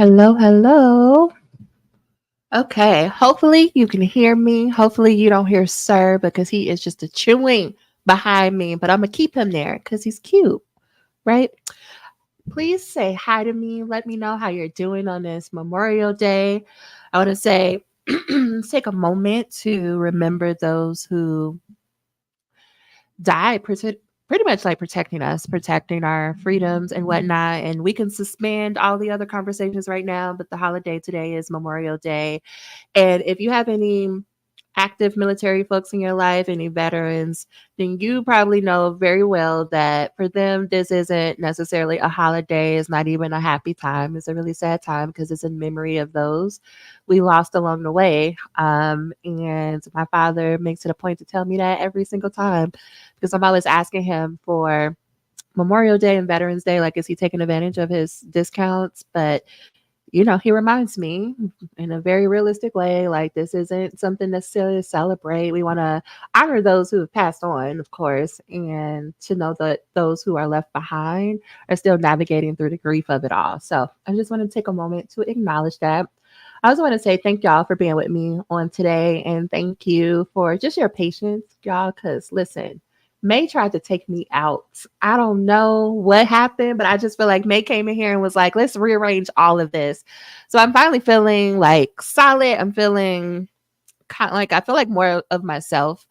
Hello, hello. Okay, hopefully you can hear me. Hopefully you don't hear Sir because he is just a chewing behind me, but I'm gonna keep him there because he's cute, right? Please say hi to me. Let me know how you're doing on this Memorial Day. I want to say, take a moment to remember those who died, pretty much like protecting us, protecting our freedoms and whatnot. And we can suspend all the other conversations right now, but the holiday today is Memorial Day. And if you have any active military folks in your life, any veterans, then you probably know very well that for them, this isn't necessarily a holiday. It's not even a happy time. It's a really sad time because it's in memory of those we lost along the way. And my father makes it a point to tell me that every single time because I'm always asking him for Memorial Day and Veterans Day, like, is he taking advantage of his discounts? But he reminds me in a very realistic way, like this isn't something necessarily to celebrate. We want to honor those who have passed on, of course, and to know that those who are left behind are still navigating through the grief of it all. So I just want to take a moment to acknowledge that. I also want to say thank y'all for being with me on today and thank you for just your patience, y'all, because listen, May tried to take me out. I don't know what happened, but I just feel like May came in here and was like, let's rearrange all of this. So I'm finally feeling like solid. I'm feeling kind of like I feel like more of myself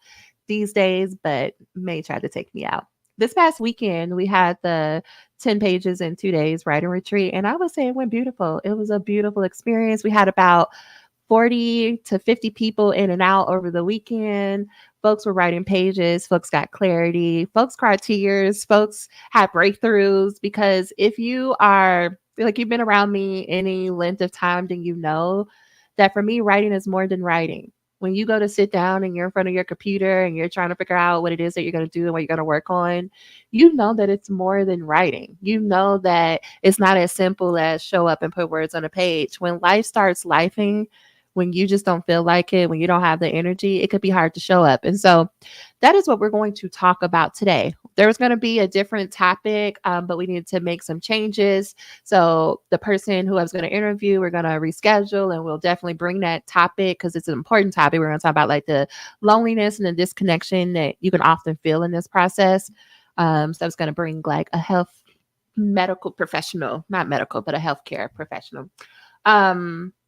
these days, but May tried to take me out. This past weekend, we had the 10 pages in 2 days writing retreat, and I would say it went beautiful. It was a beautiful experience. We had about 40 to 50 people in and out over the weekend. Folks were writing pages, folks got clarity, folks cried tears, folks had breakthroughs. Because if you are like you've been around me any length of time, then you know that for me, writing is more than writing. When you go to sit down and you're in front of your computer and you're trying to figure out what it is that you're going to do and what you're going to work on, you know that it's more than writing. You know that it's not as simple as show up and put words on a page. When life starts lifing, when you just don't feel like it, when you don't have the energy, it could be hard to show up. And so that is what we're going to talk about today. There's going to be a different topic, but we need to make some changes. So the person who I was going to interview, we're going to reschedule and we'll definitely bring that topic because it's an important topic. We're going to talk about like the loneliness and the disconnection that you can often feel in this process. So I was going to bring like a health medical professional, not medical, but a healthcare professional.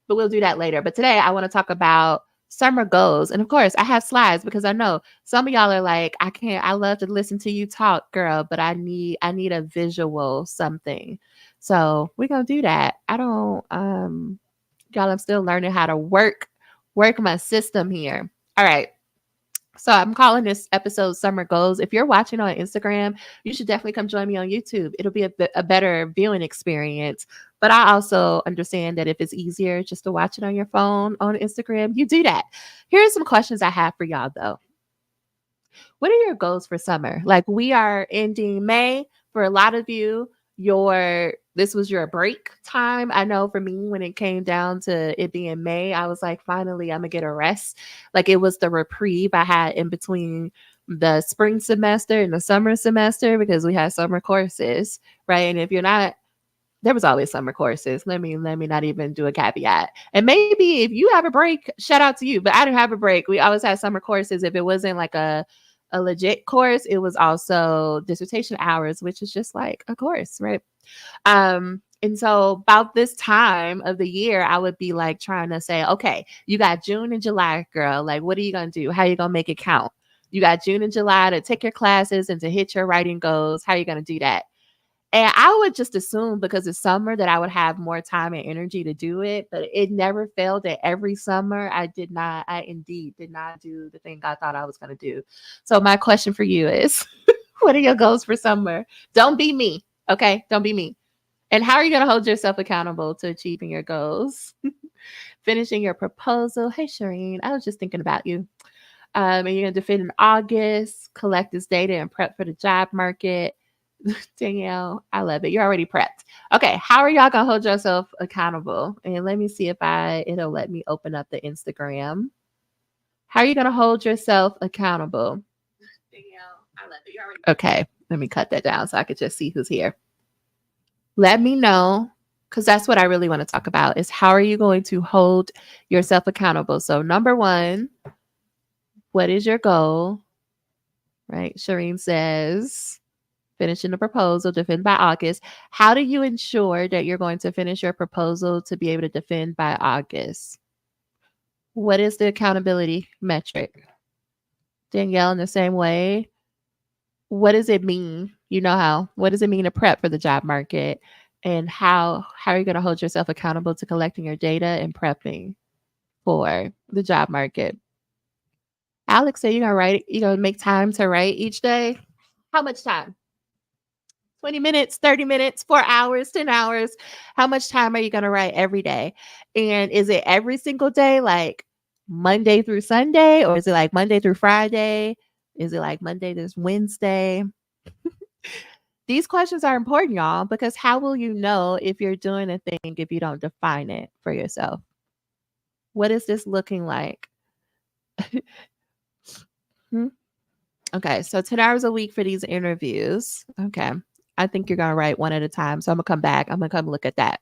But we'll do that later. But today I want to talk about summer goals. And of course, I have slides because I know some of y'all are like, I love to listen to you talk, girl, but I need a visual something. So we're gonna do that. I don't y'all, I'm still learning how to work my system here. All right. So I'm calling this episode Summer Goals. If you're watching on Instagram, you should definitely come join me on YouTube. It'll be a better viewing experience. But I also understand that if it's easier just to watch it on your phone on Instagram, you do that. Here are some questions I have for y'all though. What are your goals for summer? Like we are ending May. For a lot of you, this was your break time. I know for me, when it came down to it being May, I was like, finally, I'm gonna get a rest. Like it was the reprieve I had in between the spring semester and the summer semester because we had summer courses, right? And if you're not there was always summer courses. Let me not even do a caveat. And maybe if you have a break, shout out to you. But I didn't have a break. We always had summer courses. If it wasn't like a legit course, it was also dissertation hours, which is just like a course, right? And so about this time of the year, I would be like trying to say, okay, you got June and July, girl. Like, what are you gonna do? How are you gonna make it count? You got June and July to take your classes and to hit your writing goals. How are you gonna do that? And I would just assume because it's summer that I would have more time and energy to do it. But it never failed that every summer I indeed did not do the thing I thought I was going to do. So my question for you is, what are your goals for summer? Don't be me. Okay. Don't be me. And how are you going to hold yourself accountable to achieving your goals? Finishing your proposal. Hey, Shireen, I was just thinking about you. And you're going to defend in August, collect this data and prep for the job market. Danielle, I love it. You're already prepped. Okay, how are y'all gonna hold yourself accountable? And let me see if it'll let me open up the Instagram. How are you gonna hold yourself accountable? Danielle, I love it. You're already Okay, let me cut that down so I could just see who's here. Let me know because that's what I really want to talk about is how are you going to hold yourself accountable? So number one, what is your goal? Right? Shireen says, finishing the proposal, defend by August. How do you ensure that you're going to finish your proposal to be able to defend by August? What is the accountability metric? Danielle, in the same way, what does it mean? What does it mean to prep for the job market? And how are you going to hold yourself accountable to collecting your data and prepping for the job market? Alex said you're gonna make time to write each day. How much time? 20 minutes, 30 minutes, 4 hours, 10 hours. How much time are you going to write every day? And is it every single day, like Monday through Sunday? Or is it like Monday through Friday? Is it like Monday to Wednesday? These questions are important, y'all, because how will you know if you're doing a thing if you don't define it for yourself? What is this looking like? Hmm? Okay, so 10 hours a week for these interviews. Okay. I think you're going to write one at a time. So I'm going to come back. I'm going to come look at that.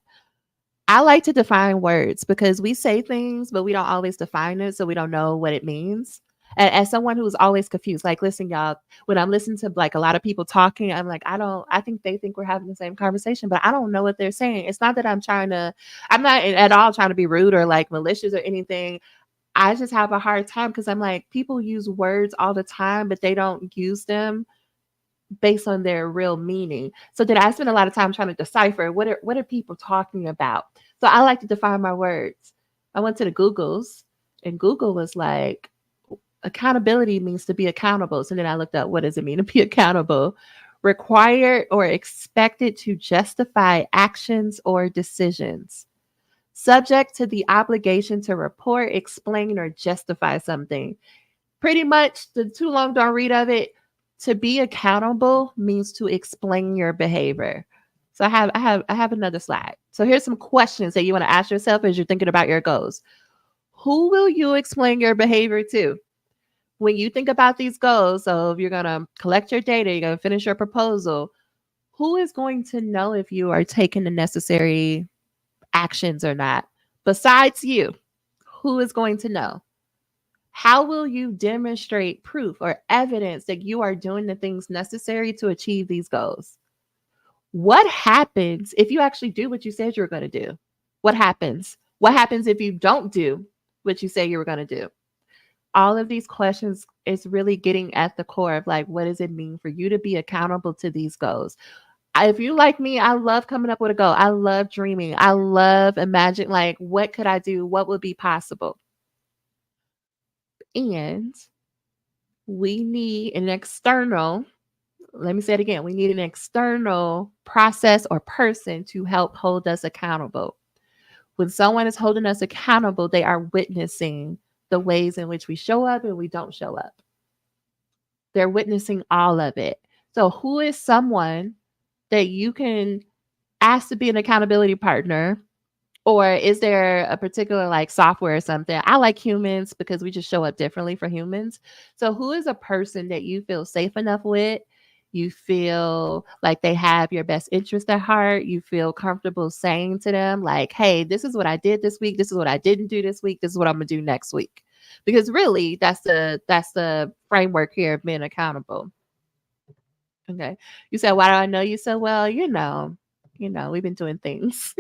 I like to define words because we say things, but we don't always define it. So we don't know what it means. And as someone who's always confused, like, listen, y'all, when I'm listening to like a lot of people talking, I'm like, I think they think we're having the same conversation, but I don't know what they're saying. It's not that I'm not at all trying to be rude or like malicious or anything. I just have a hard time because I'm like, people use words all the time, but they don't use them based on their real meaning. So then I spend a lot of time trying to decipher what are people talking about. So I like to define my words. I went to the Googles and Google was like, accountability means to be accountable. So then I looked up what does it mean to be accountable? Required or expected to justify actions or decisions. Subject to the obligation to report, explain, or justify something. Pretty much the too long don't read of it. To be accountable means to explain your behavior. So I have another slide. So here's some questions that you want to ask yourself as you're thinking about your goals. Who will you explain your behavior to? When you think about these goals, so if you're going to collect your data, you're going to finish your proposal, who is going to know if you are taking the necessary actions or not? Besides you, who is going to know? How will you demonstrate proof or evidence that you are doing the things necessary to achieve these goals? What happens if you actually do what you said you were going to do? What happens? What happens if you don't do what you say you were going to do? All of these questions is really getting at the core of like, what does it mean for you to be accountable to these goals? If you like me, I love coming up with a goal. I love dreaming. I love imagining, like, what could I do? What would be possible? And we need an external, let me say it again, we need an external process or person to help hold us accountable. When someone is holding us accountable, they are witnessing the ways in which we show up and we don't show up. They're witnessing all of it. So who is someone that you can ask to be an accountability partner? Or is there a particular like software or something? I like humans because we just show up differently for humans. So who is a person that you feel safe enough with? You feel like they have your best interest at heart. You feel comfortable saying to them like, hey, this is what I did this week. This is what I didn't do this week. This is what I'm gonna do next week. Because really that's the framework here of being accountable. Okay. You said, why do I know you so well? We've been doing things.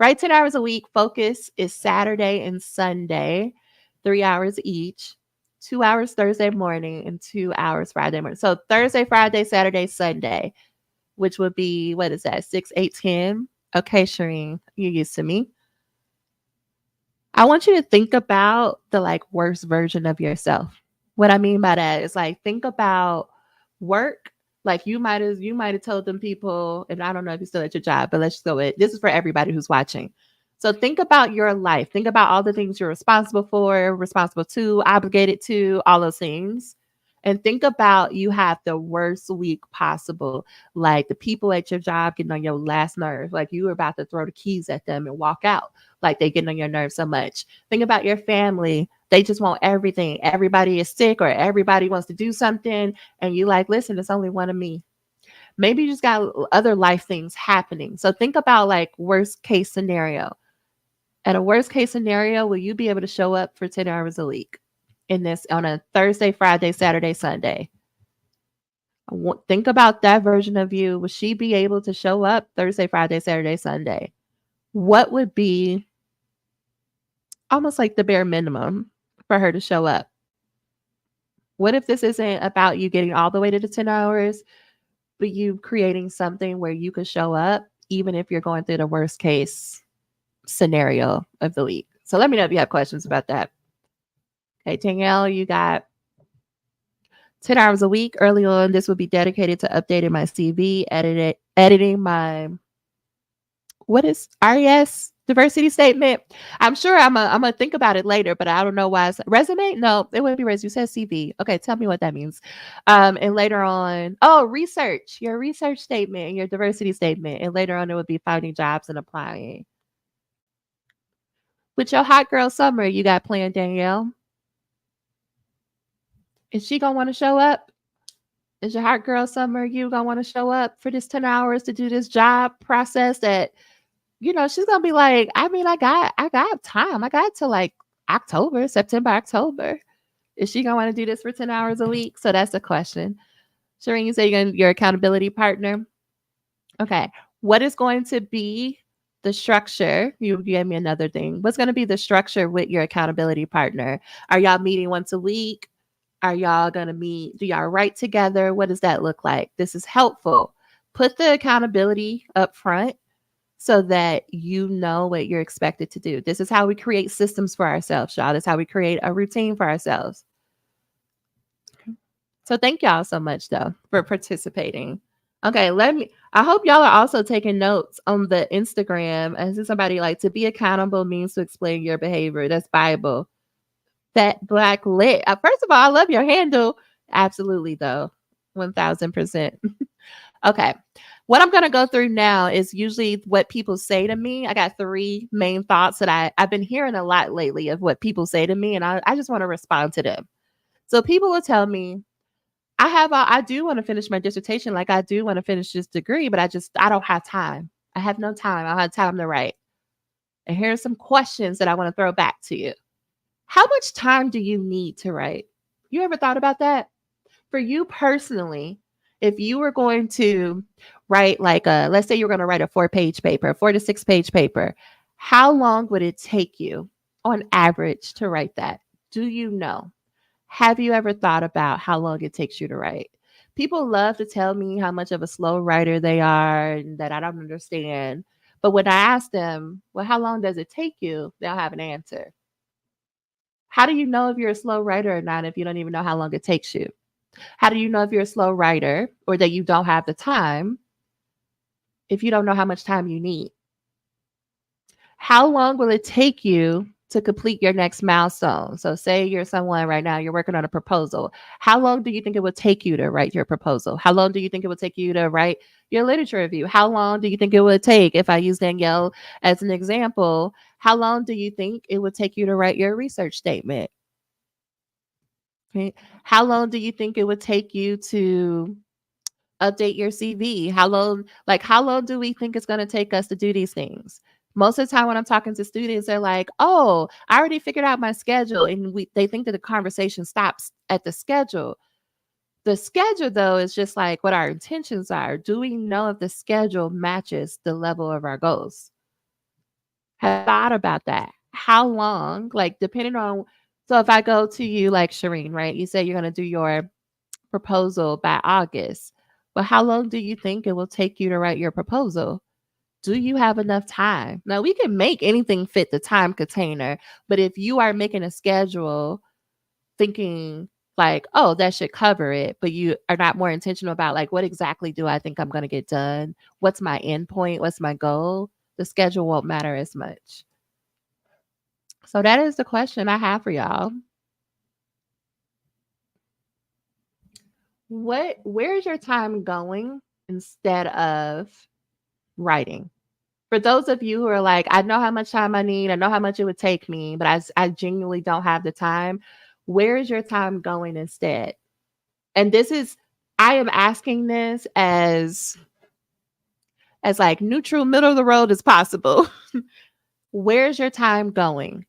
Right, 10 hours a week. Focus is Saturday and Sunday, 3 hours each, 2 hours Thursday morning and 2 hours Friday morning. So Thursday, Friday, Saturday, Sunday, which would be, what is that, 6, 8, 10? Okay, Shireen, you're used to me. I want you to think about the like worst version of yourself. What I mean by that is like, think about work. Like you might have told them people, and I don't know if you're still at your job, but let's just go with this is for everybody who's watching. So think about your life. Think about all the things you're responsible for, responsible to, obligated to, all those things. And think about you have the worst week possible. Like the people at your job getting on your last nerve. Like you were about to throw the keys at them and walk out. Like they getting on your nerves so much. Think about your family. They just want everything. Everybody is sick or everybody wants to do something. And you like, listen, it's only one of me. Maybe you just got other life things happening. So think about like worst case scenario. At a worst case scenario, will you be able to show up for 10 hours a week in this on a Thursday, Friday, Saturday, Sunday? Think about that version of you. Will she be able to show up Thursday, Friday, Saturday, Sunday? What would be almost like the bare minimum for her to show up? What if this isn't about you getting all the way to the 10 hours, but you creating something where you could show up even if you're going through the worst case scenario of the week? So let me know if you have questions about that. Okay, Danielle, you got 10 hours a week. Early on, this would be dedicated to updating my CV, editing my what is RES diversity statement. I'm sure I'm gonna think about it later, but I don't know why. Resume? No, it wouldn't be resume. You said CV. Okay, tell me what that means. And later on, research, your research statement and your diversity statement. And later on, it would be finding jobs and applying. With your hot girl summer you got planned, Danielle, is she gonna want to show up? Is your hot girl summer you gonna want to show up for this 10 hours to do this job process that she's gonna be like, I mean, I got time. I got to like September, October. Is she gonna want to do this for 10 hours a week? So that's the question. Shireen, you say your accountability partner. Okay. What is going to be the structure? You gave me another thing. What's going to be the structure with your accountability partner? Are y'all meeting once a week? Are y'all going to meet? Do y'all write together? What does that look like? This is helpful. Put the accountability up front so that you know what you're expected to do. This is how we create systems for ourselves, y'all. This is how we create a routine for ourselves. So thank y'all so much, though, for participating. Okay, I hope y'all are also taking notes on the Instagram. And see somebody like, to be accountable means to explain your behavior. That's Bible. That Black lit. First of all, I love your handle. Absolutely, though. 1000%. Okay. What I'm going to go through now is usually what people say to me. I got 3 main thoughts that I've been hearing a lot lately of what people say to me, and I just want to respond to them. So people will tell me, I do want to finish my dissertation. Like, I do want to finish this degree, but I don't have time. I have no time. I don't have time to write. And here are some questions that I want to throw back to you. How much time do you need to write? You ever thought about that? For you personally, if you were going to write let's say you're going to write a 4-page paper, 4 to 6-page paper, how long would it take you on average to write that? Do you know? Have you ever thought about how long it takes you to write? People love to tell me how much of a slow writer they are and that I don't understand. But when I ask them, well, how long does it take you? They'll have an answer. How do you know if you're a slow writer or not if you don't even know how long it takes you? How do you know if you're a slow writer or that you don't have the time if you don't know how much time you need? How long will it take you to complete your next milestone? So say you're someone right now, you're working on a proposal. How long do you think it would take you to write your proposal? How long do you think it would take you to write your literature review? How long do you think it would take, if I use Danielle as an example, how long do you think it would take you to write your research statement? Okay. How long do you think it would take you to update your CV? How long do we think it's going to take us to do these things? Most of the time when I'm talking to students, they're like, oh, I already figured out my schedule. And they think that the conversation stops at the schedule. The schedule, though, is just like what our intentions are. Do we know if the schedule matches the level of our goals? Have thought about that. How long, depending on, so if I go to you like Shireen, right? You say you're going to do your proposal by August. But how long do you think it will take you to write your proposal? Do you have enough time? Now, we can make anything fit the time container, but if you are making a schedule thinking like, oh, that should cover it, but you are not more intentional about like, what exactly do I think I'm going to get done? What's my end point? What's my goal? The schedule won't matter as much. So that is the question I have for y'all. Where's your time going instead of writing? For those of you who are like, I know how much time I need, I know how much it would take me, but I genuinely don't have the time. Where is your time going instead? And I am asking this as like neutral middle of the road as possible. Where's your time going?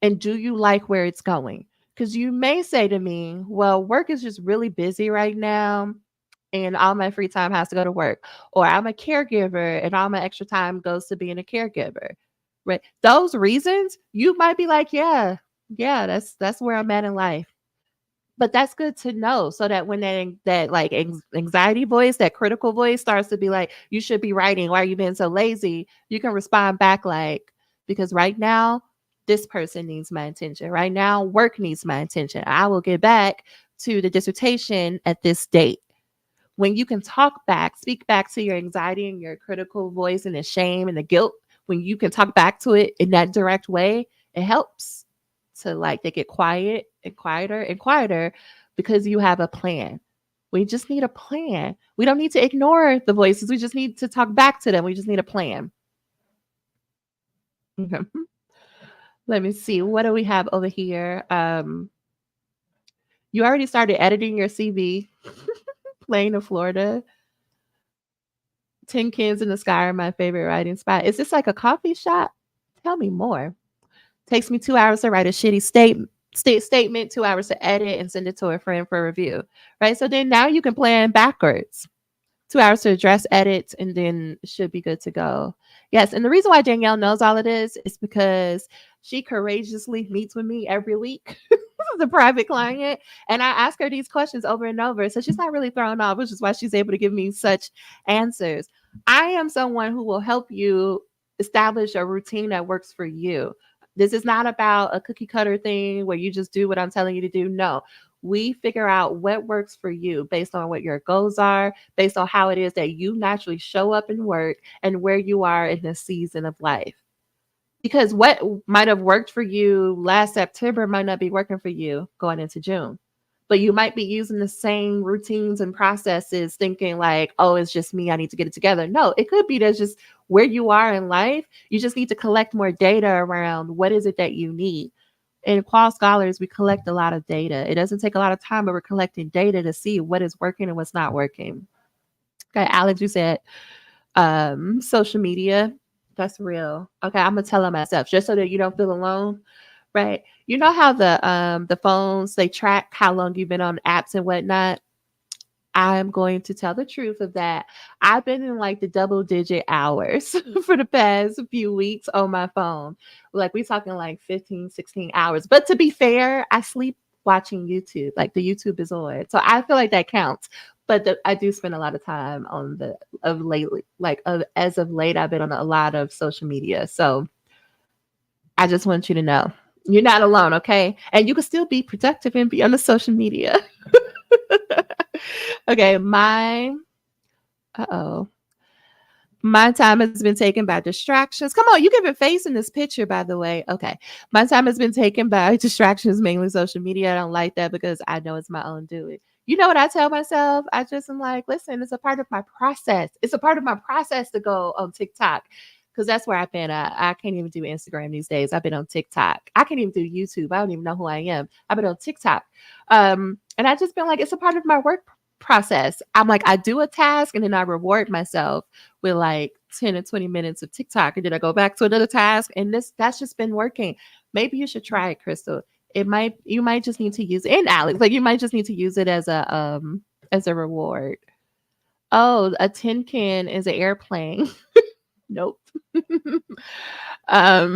And do you like where it's going? Because you may say to me, well, work is just really busy right now, and all my free time has to go to work. Or I'm a caregiver and all my extra time goes to being a caregiver. Right. Those reasons, you might be like, yeah, that's where I'm at in life. But that's good to know so that when that like anxiety voice, that critical voice starts to be like, you should be writing. Why are you being so lazy? You can respond back like, because right now, this person needs my attention. Right now, work needs my attention. I will get back to the dissertation at this date. When you can speak back to your anxiety and your critical voice and the shame and the guilt, when you can talk back to it in that direct way, it helps to like they get quiet and quieter and quieter because you have a plan. We just need a plan. We don't need to ignore the voices. We just need to talk back to them. We just need a plan. Okay. Let me see. What do we have over here? You already started editing your CV. Playing in Florida. Tin Cans in the Sky are my favorite writing spot. Is this like a coffee shop? Tell me more. Takes me 2 hours to write a shitty statement, 2 hours to edit and send it to a friend for review. Right. So then now you can plan backwards. 2 hours to address edits and then should be good to go. Yes. And the reason why Danielle knows all of this is because she courageously meets with me every week. The private client, and I ask her these questions over and over, so she's not really thrown off, which is why she's able to give me such answers. I am someone who will help you establish a routine that works for you. This is not about a cookie cutter thing where you just do what I'm telling you to do. No, we figure out what works for you based on what your goals are, based on how it is that you naturally show up and work, and where you are in this season of life. Because what might have worked for you last September might not be working for you going into June. But you might be using the same routines and processes thinking like, oh, it's just me. I need to get it together. No, it could be that's just where you are in life. You just need to collect more data around what is it that you need. In Qual Scholars, we collect a lot of data. It doesn't take a lot of time, but we're collecting data to see what is working and what's not working. Okay, Alex, you said social media. That's real. Okay, I'm gonna tell them myself just so that you don't feel alone. Right. You know how the phones they track how long you've been on apps and whatnot. I'm going to tell the truth of that. I've been in like the double digit hours for the past few weeks on my phone. Like we talking like 15, 16 hours. But to be fair, I sleep watching YouTube. Like the YouTube is on. So I feel like that counts. But I do spend a lot of time on as of late, I've been on a lot of social media. So I just want you to know you're not alone, okay? And you can still be productive and be on the social media. Okay, my time has been taken by distractions. Come on, you give a face in this picture, by the way. Okay, my time has been taken by distractions, mainly social media. I don't like that because I know it's my own doing. You know what I tell myself? I just am like, listen, it's a part of my process. It's a part of my process to go on TikTok because that's where I've been. I can't even do Instagram these days. I've been on TikTok. I can't even do YouTube. I don't even know who I am. I've been on TikTok. And I just been like, it's a part of my work process. I'm like, I do a task and then I reward myself with like 10 or 20 minutes of TikTok. And then I go back to another task. And that's just been working. Maybe you should try it, Crystal. You might just need to use it. And Alex, like you might just need to use it as a reward. Oh, a tin can is an airplane. Nope. I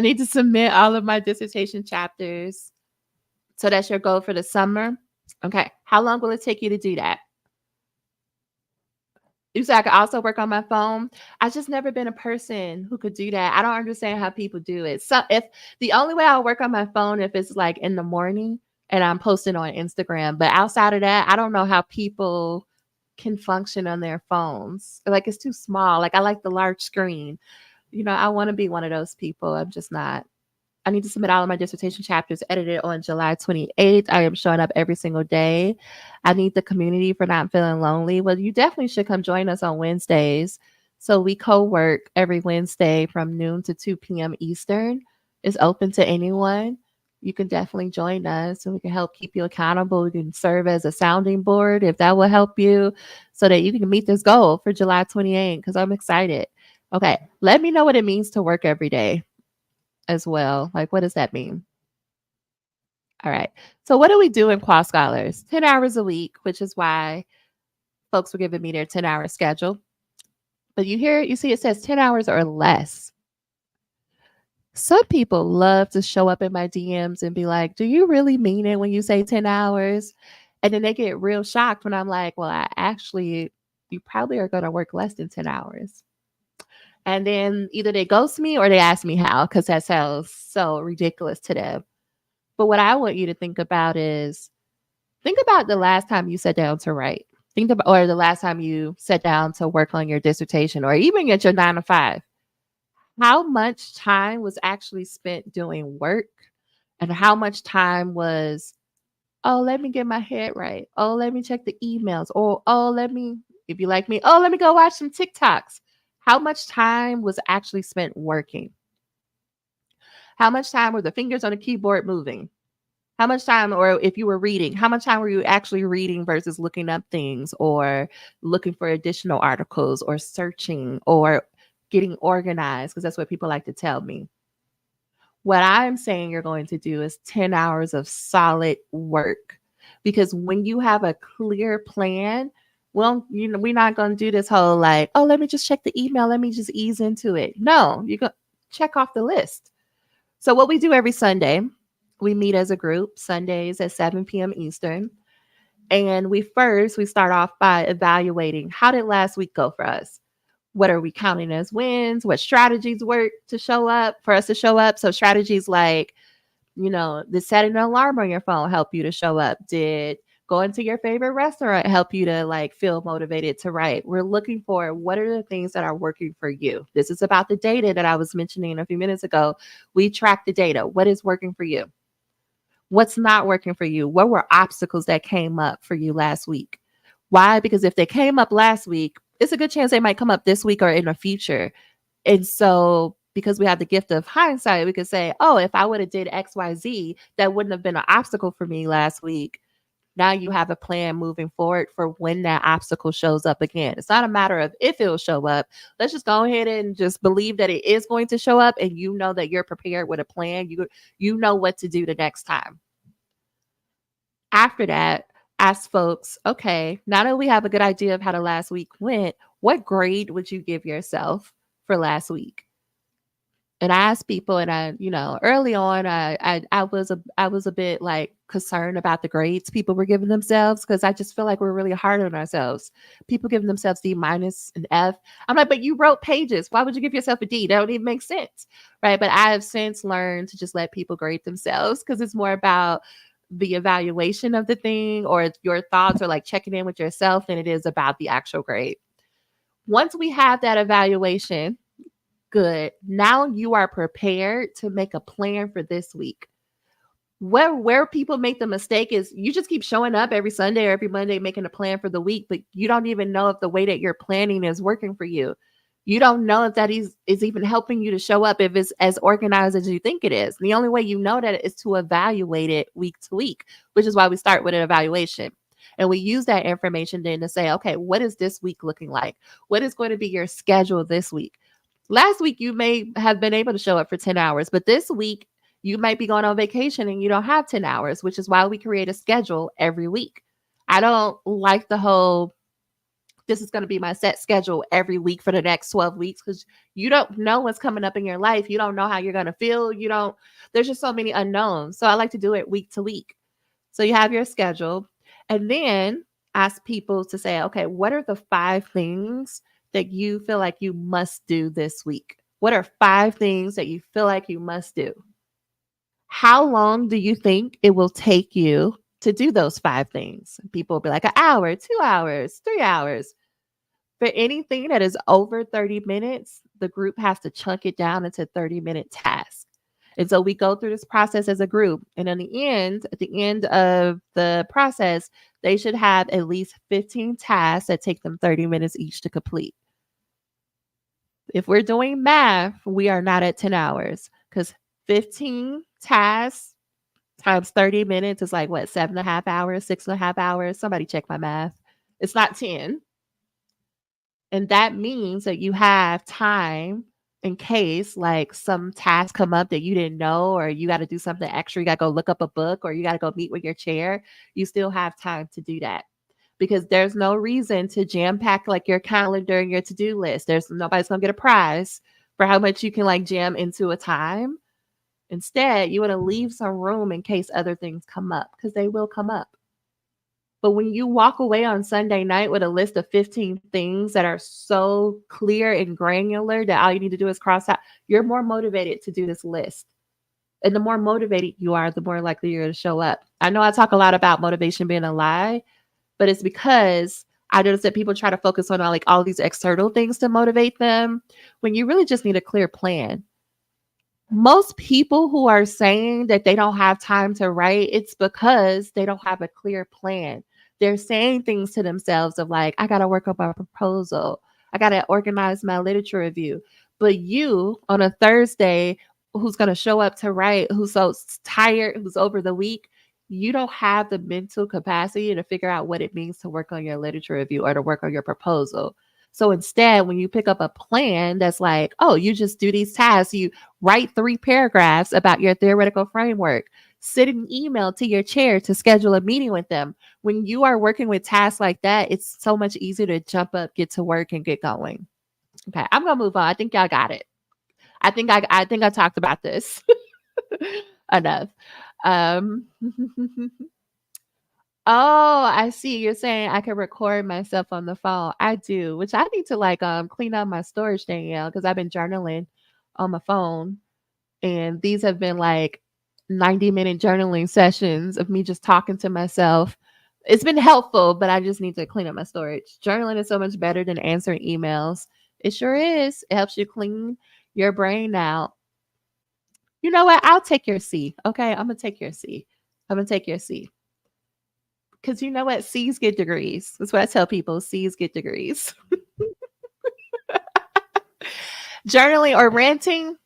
need to submit all of my dissertation chapters. So that's your goal for the summer. Okay. How long will it take you to do that? You said I could also work on my phone. I just never been a person who could do that. I don't understand how people do it. So if the only way I'll work on my phone if it's like in the morning and I'm posting on Instagram, but outside of that, I don't know how people can function on their phones. Like it's too small. Like I like the large screen. I want to be one of those people. I'm just not. I need to submit all of my dissertation chapters edited on July 28th. I am showing up every single day. I need the community for not feeling lonely. Well, you definitely should come join us on Wednesdays. So we co-work every Wednesday from noon to 2 p.m. Eastern. It's open to anyone. you can definitely join us and we can help keep you accountable. We can serve as a sounding board if that will help you so that you can meet this goal for July 28th because I'm excited. Okay, let me know what it means to work every day as well. Like, what does that mean? All right. So, what do we do in Qual Scholars? 10 hours a week, which is why folks were giving me their 10-hour schedule. But you see, it says 10 hours or less. Some people love to show up in my DMs and be like, "Do you really mean it when you say 10 hours?" And then they get real shocked when I'm like, "Well, you probably are going to work less than 10 hours." And then either they ghost me or they ask me how, because that sounds so ridiculous to them. But what I want you to think about the last time you sat down to write. Think about, or the last time you sat down to work on your dissertation or even at your 9 to 5. How much time was actually spent doing work and how much time was, oh, let me get my head right. Oh, let me check the emails. Or, oh, if you like me, oh, let me go watch some TikToks. How much time was actually spent working? How much time were the fingers on the keyboard moving? How much time, or if you were reading, how much time were you actually reading versus looking up things or looking for additional articles or searching or getting organized? Because that's what people like to tell me. What I'm saying you're going to do is 10 hours of solid work. Because when you have a clear plan, well, we're not going to do this whole like, oh, let me just check the email. Let me just ease into it. No, you go check off the list. So what we do every Sunday, we meet as a group Sundays at 7 p.m. Eastern. And we start off by evaluating how did last week go for us? What are we counting as wins? What strategies work for us to show up? So strategies like, did setting an alarm on your phone help you to show up? Did going to your favorite restaurant help you to like feel motivated to write? We're looking for what are the things that are working for you. This is about the data that I was mentioning a few minutes ago. We track the data. What is working for you? What's not working for you? What were obstacles that came up for you last week? Why? Because if they came up last week, it's a good chance they might come up this week or in the future. And so because we have the gift of hindsight, we could say, oh, if I would have did XYZ, that wouldn't have been an obstacle for me last week. Now you have a plan moving forward for when that obstacle shows up again. It's not a matter of if it will show up. Let's just go ahead and just believe that it is going to show up and you know that you're prepared with a plan. You know what to do the next time. After that, ask folks, okay, now that we have a good idea of how the last week went, what grade would you give yourself for last week? And I asked people, and early on, I was a bit like concerned about the grades people were giving themselves because I just feel like we're really hard on ourselves. People giving themselves D minus and F. I'm like, but you wrote pages. Why would you give yourself a D? That don't even make sense, right? But I have since learned to just let people grade themselves because it's more about the evaluation of the thing or your thoughts or like checking in with yourself than it is about the actual grade. Once we have that evaluation, good. Now you are prepared to make a plan for this week. Where people make the mistake is you just keep showing up every Sunday or every Monday making a plan for the week, but you don't even know if the way that you're planning is working for you. You don't know if that is even helping you to show up, if it's as organized as you think it is. The only way you know that is to evaluate it week to week, which is why we start with an evaluation. And we use that information then to say, okay, what is this week looking like? What is going to be your schedule this week? Last week, you may have been able to show up for 10 hours, but this week, you might be going on vacation and you don't have 10 hours, which is why we create a schedule every week. I don't like the whole, this is going to be my set schedule every week for the next 12 weeks because you don't know what's coming up in your life. You don't know how you're going to feel. There's just so many unknowns. So I like to do it week to week. So you have your schedule and then ask people to say, okay, what are the 5 things that you feel like you must do this week? What are 5 things that you feel like you must do? How long do you think it will take you to do those 5 things? People will be like an hour, 2 hours, 3 hours. For anything that is over 30 minutes, the group has to chunk it down into 30-minute tasks. And so we go through this process as a group. And at the end of the process, they should have at least 15 tasks that take them 30 minutes each to complete. If we're doing math, we are not at 10 hours because 15 tasks times 30 minutes is like what, 7.5 hours, 6.5 hours? Somebody check my math. It's not 10. And that means that you have time in case like some tasks come up that you didn't know, or you got to do something extra. You got to go look up a book, or you got to go meet with your chair. You still have time to do that, because there's no reason to jam pack like your calendar and your to-do list. There's nobody's going to get a prize for how much you can like jam into a time. Instead, you want to leave some room in case other things come up, because they will come up. But when you walk away on Sunday night with a list of 15 things that are so clear and granular that all you need to do is cross out, you're more motivated to do this list. And the more motivated you are, the more likely you're to show up. I know I talk a lot about motivation being a lie, but it's because I notice that people try to focus on like all these external things to motivate them, when you really just need a clear plan. Most people who are saying that they don't have time to write, it's because they don't have a clear plan. They're saying things to themselves of like, I got to work on my proposal. I got to organize my literature review. But you on a Thursday, who's going to show up to write, who's so tired, who's over the week, you don't have the mental capacity to figure out what it means to work on your literature review or to work on your proposal. So instead, when you pick up a plan that's like, oh, you just do these tasks, you write 3 paragraphs about your theoretical framework, send an email to your chair to schedule a meeting with them. When you are working with tasks like that, it's so much easier to jump up, get to work, and get going. Okay, I'm gonna move on. I think y'all got it. I think I talked about this enough. Um, Oh, I see. You're saying I can record myself on the phone. I do, which I need to like clean up my storage, Danielle, because I've been journaling on my phone. And these have been like 90-minute journaling sessions of me just talking to myself. It's been helpful, but I just need to clean up my storage. Journaling is so much better than answering emails. It sure is. It helps you clean your brain out. You know what? I'll take your C. Okay. I'm going to take your C. I'm going to take your C. Because you know what? C's get degrees. That's what I tell people. C's get degrees. Journaling or ranting?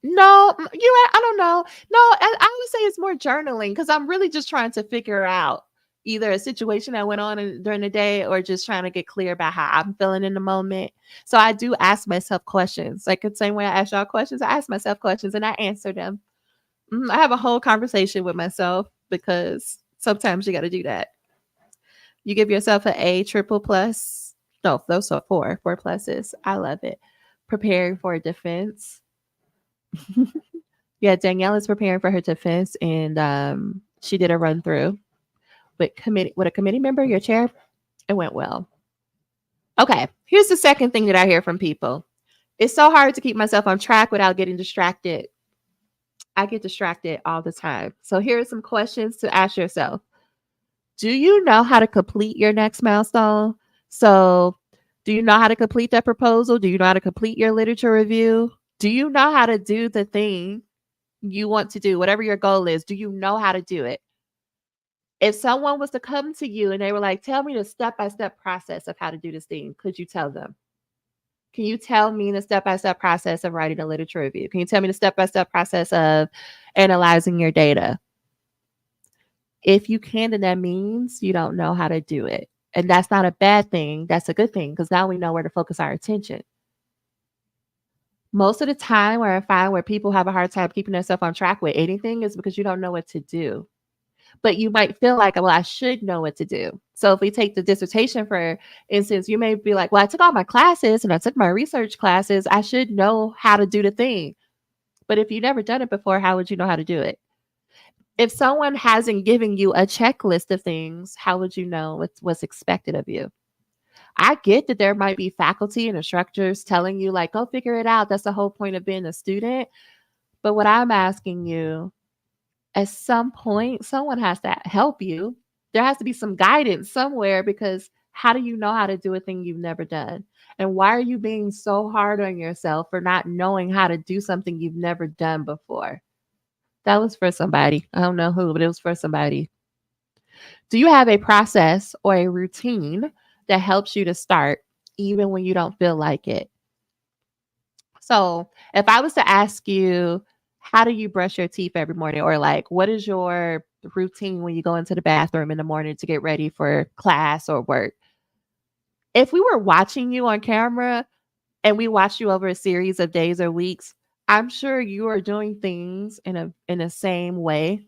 No, I don't know. No, I would say it's more journaling, because I'm really just trying to figure out either a situation that went on during the day, or just trying to get clear about how I'm feeling in the moment. So I do ask myself questions. Like the same way I ask y'all questions, I ask myself questions and I answer them. I have a whole conversation with myself, because sometimes you got to do that. You give yourself an A triple plus. No, those are 4 pluses. I love it. Preparing for a defense. Yeah, Danielle is preparing for her defense, and she did a run through with a committee member, your chair. It went well. Okay, here's the second thing that I hear from people. It's so hard to keep myself on track without getting distracted. I get distracted all the time. So here are some questions to ask yourself. Do you know how to complete your next milestone? So, do you know how to complete that proposal? Do you know how to complete your literature review? Do you know how to do the thing you want to do? Whatever your goal is, do you know how to do it? If someone was to come to you and they were like, tell me the step-by-step process of how to do this thing, could you tell them? Can you tell me the step-by-step process of writing a literature review? Can you tell me the step-by-step process of analyzing your data? If you can, then that means you don't know how to do it. And that's not a bad thing. That's a good thing, because now we know where to focus our attention. Most of the time where I find where people have a hard time keeping themselves on track with anything is because you don't know what to do. But you might feel like, well, I should know what to do. So if we take the dissertation, for instance, you may be like, well, I took all my classes and I took my research classes. I should know how to do the thing. But if you've never done it before, how would you know how to do it? If someone hasn't given you a checklist of things, how would you know what's expected of you? I get that there might be faculty and instructors telling you, like, go figure it out. That's the whole point of being a student. But what I'm asking you, at some point, someone has to help you. There has to be some guidance somewhere, because how do you know how to do a thing you've never done? And why are you being so hard on yourself for not knowing how to do something you've never done before? That was for somebody. I don't know who, but it was for somebody. Do you have a process or a routine that helps you to start even when you don't feel like it? So, if I was to ask you, How do you brush your teeth every morning? Or like, what is your routine when you go into the bathroom in the morning to get ready for class or work? If we were watching you on camera and we watched you over a series of days or weeks, I'm sure you are doing things in the same way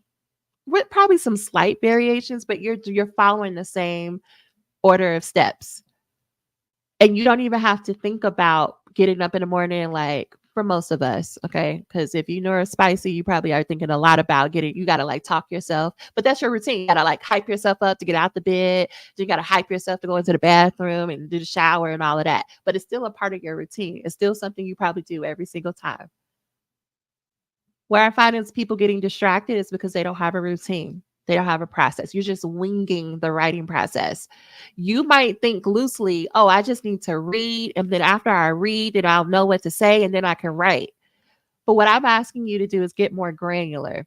with probably some slight variations, but you're following the same order of steps. And you don't even have to think about getting up in the morning, like for most of us, okay? Because if you know spicy, you probably are thinking a lot about getting, you got to like talk yourself, but that's your routine. You got to like hype yourself up to get out the bed. You got to hype yourself to go into the bathroom and do the shower and all of that. But it's still a part of your routine. It's still something you probably do every single time. Where I find is people getting distracted is because they don't have a routine. They don't have a process. You're just winging the writing process. You might think loosely, oh, I just need to read. And then after I read, then I'll know what to say and then I can write. But what I'm asking you to do is get more granular.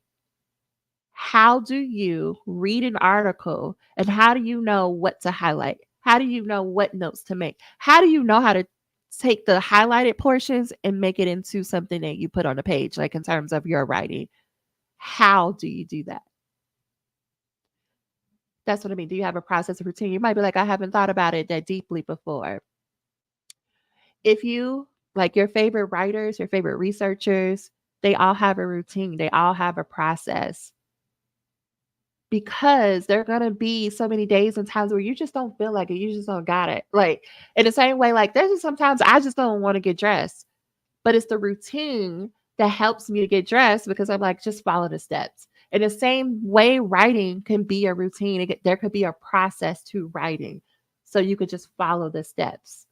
How do you read an article and how do you know what to highlight? How do you know what notes to make? How do you know how to take the highlighted portions and make it into something that you put on a page, like in terms of your writing? How do you do that? That's what I mean. Do you have a process of routine? You might be like, I haven't thought about it that deeply before. If you like your favorite writers, your favorite researchers, they all have a routine, they all have a process because there are going to be so many days and times where you just don't feel like it. You just don't got it. Like in the same way, like there's just sometimes I just don't want to get dressed, but it's the routine that helps me to get dressed because I'm like, just follow the steps. In the same way, writing can be a routine. There could be a process to writing. So you could just follow the steps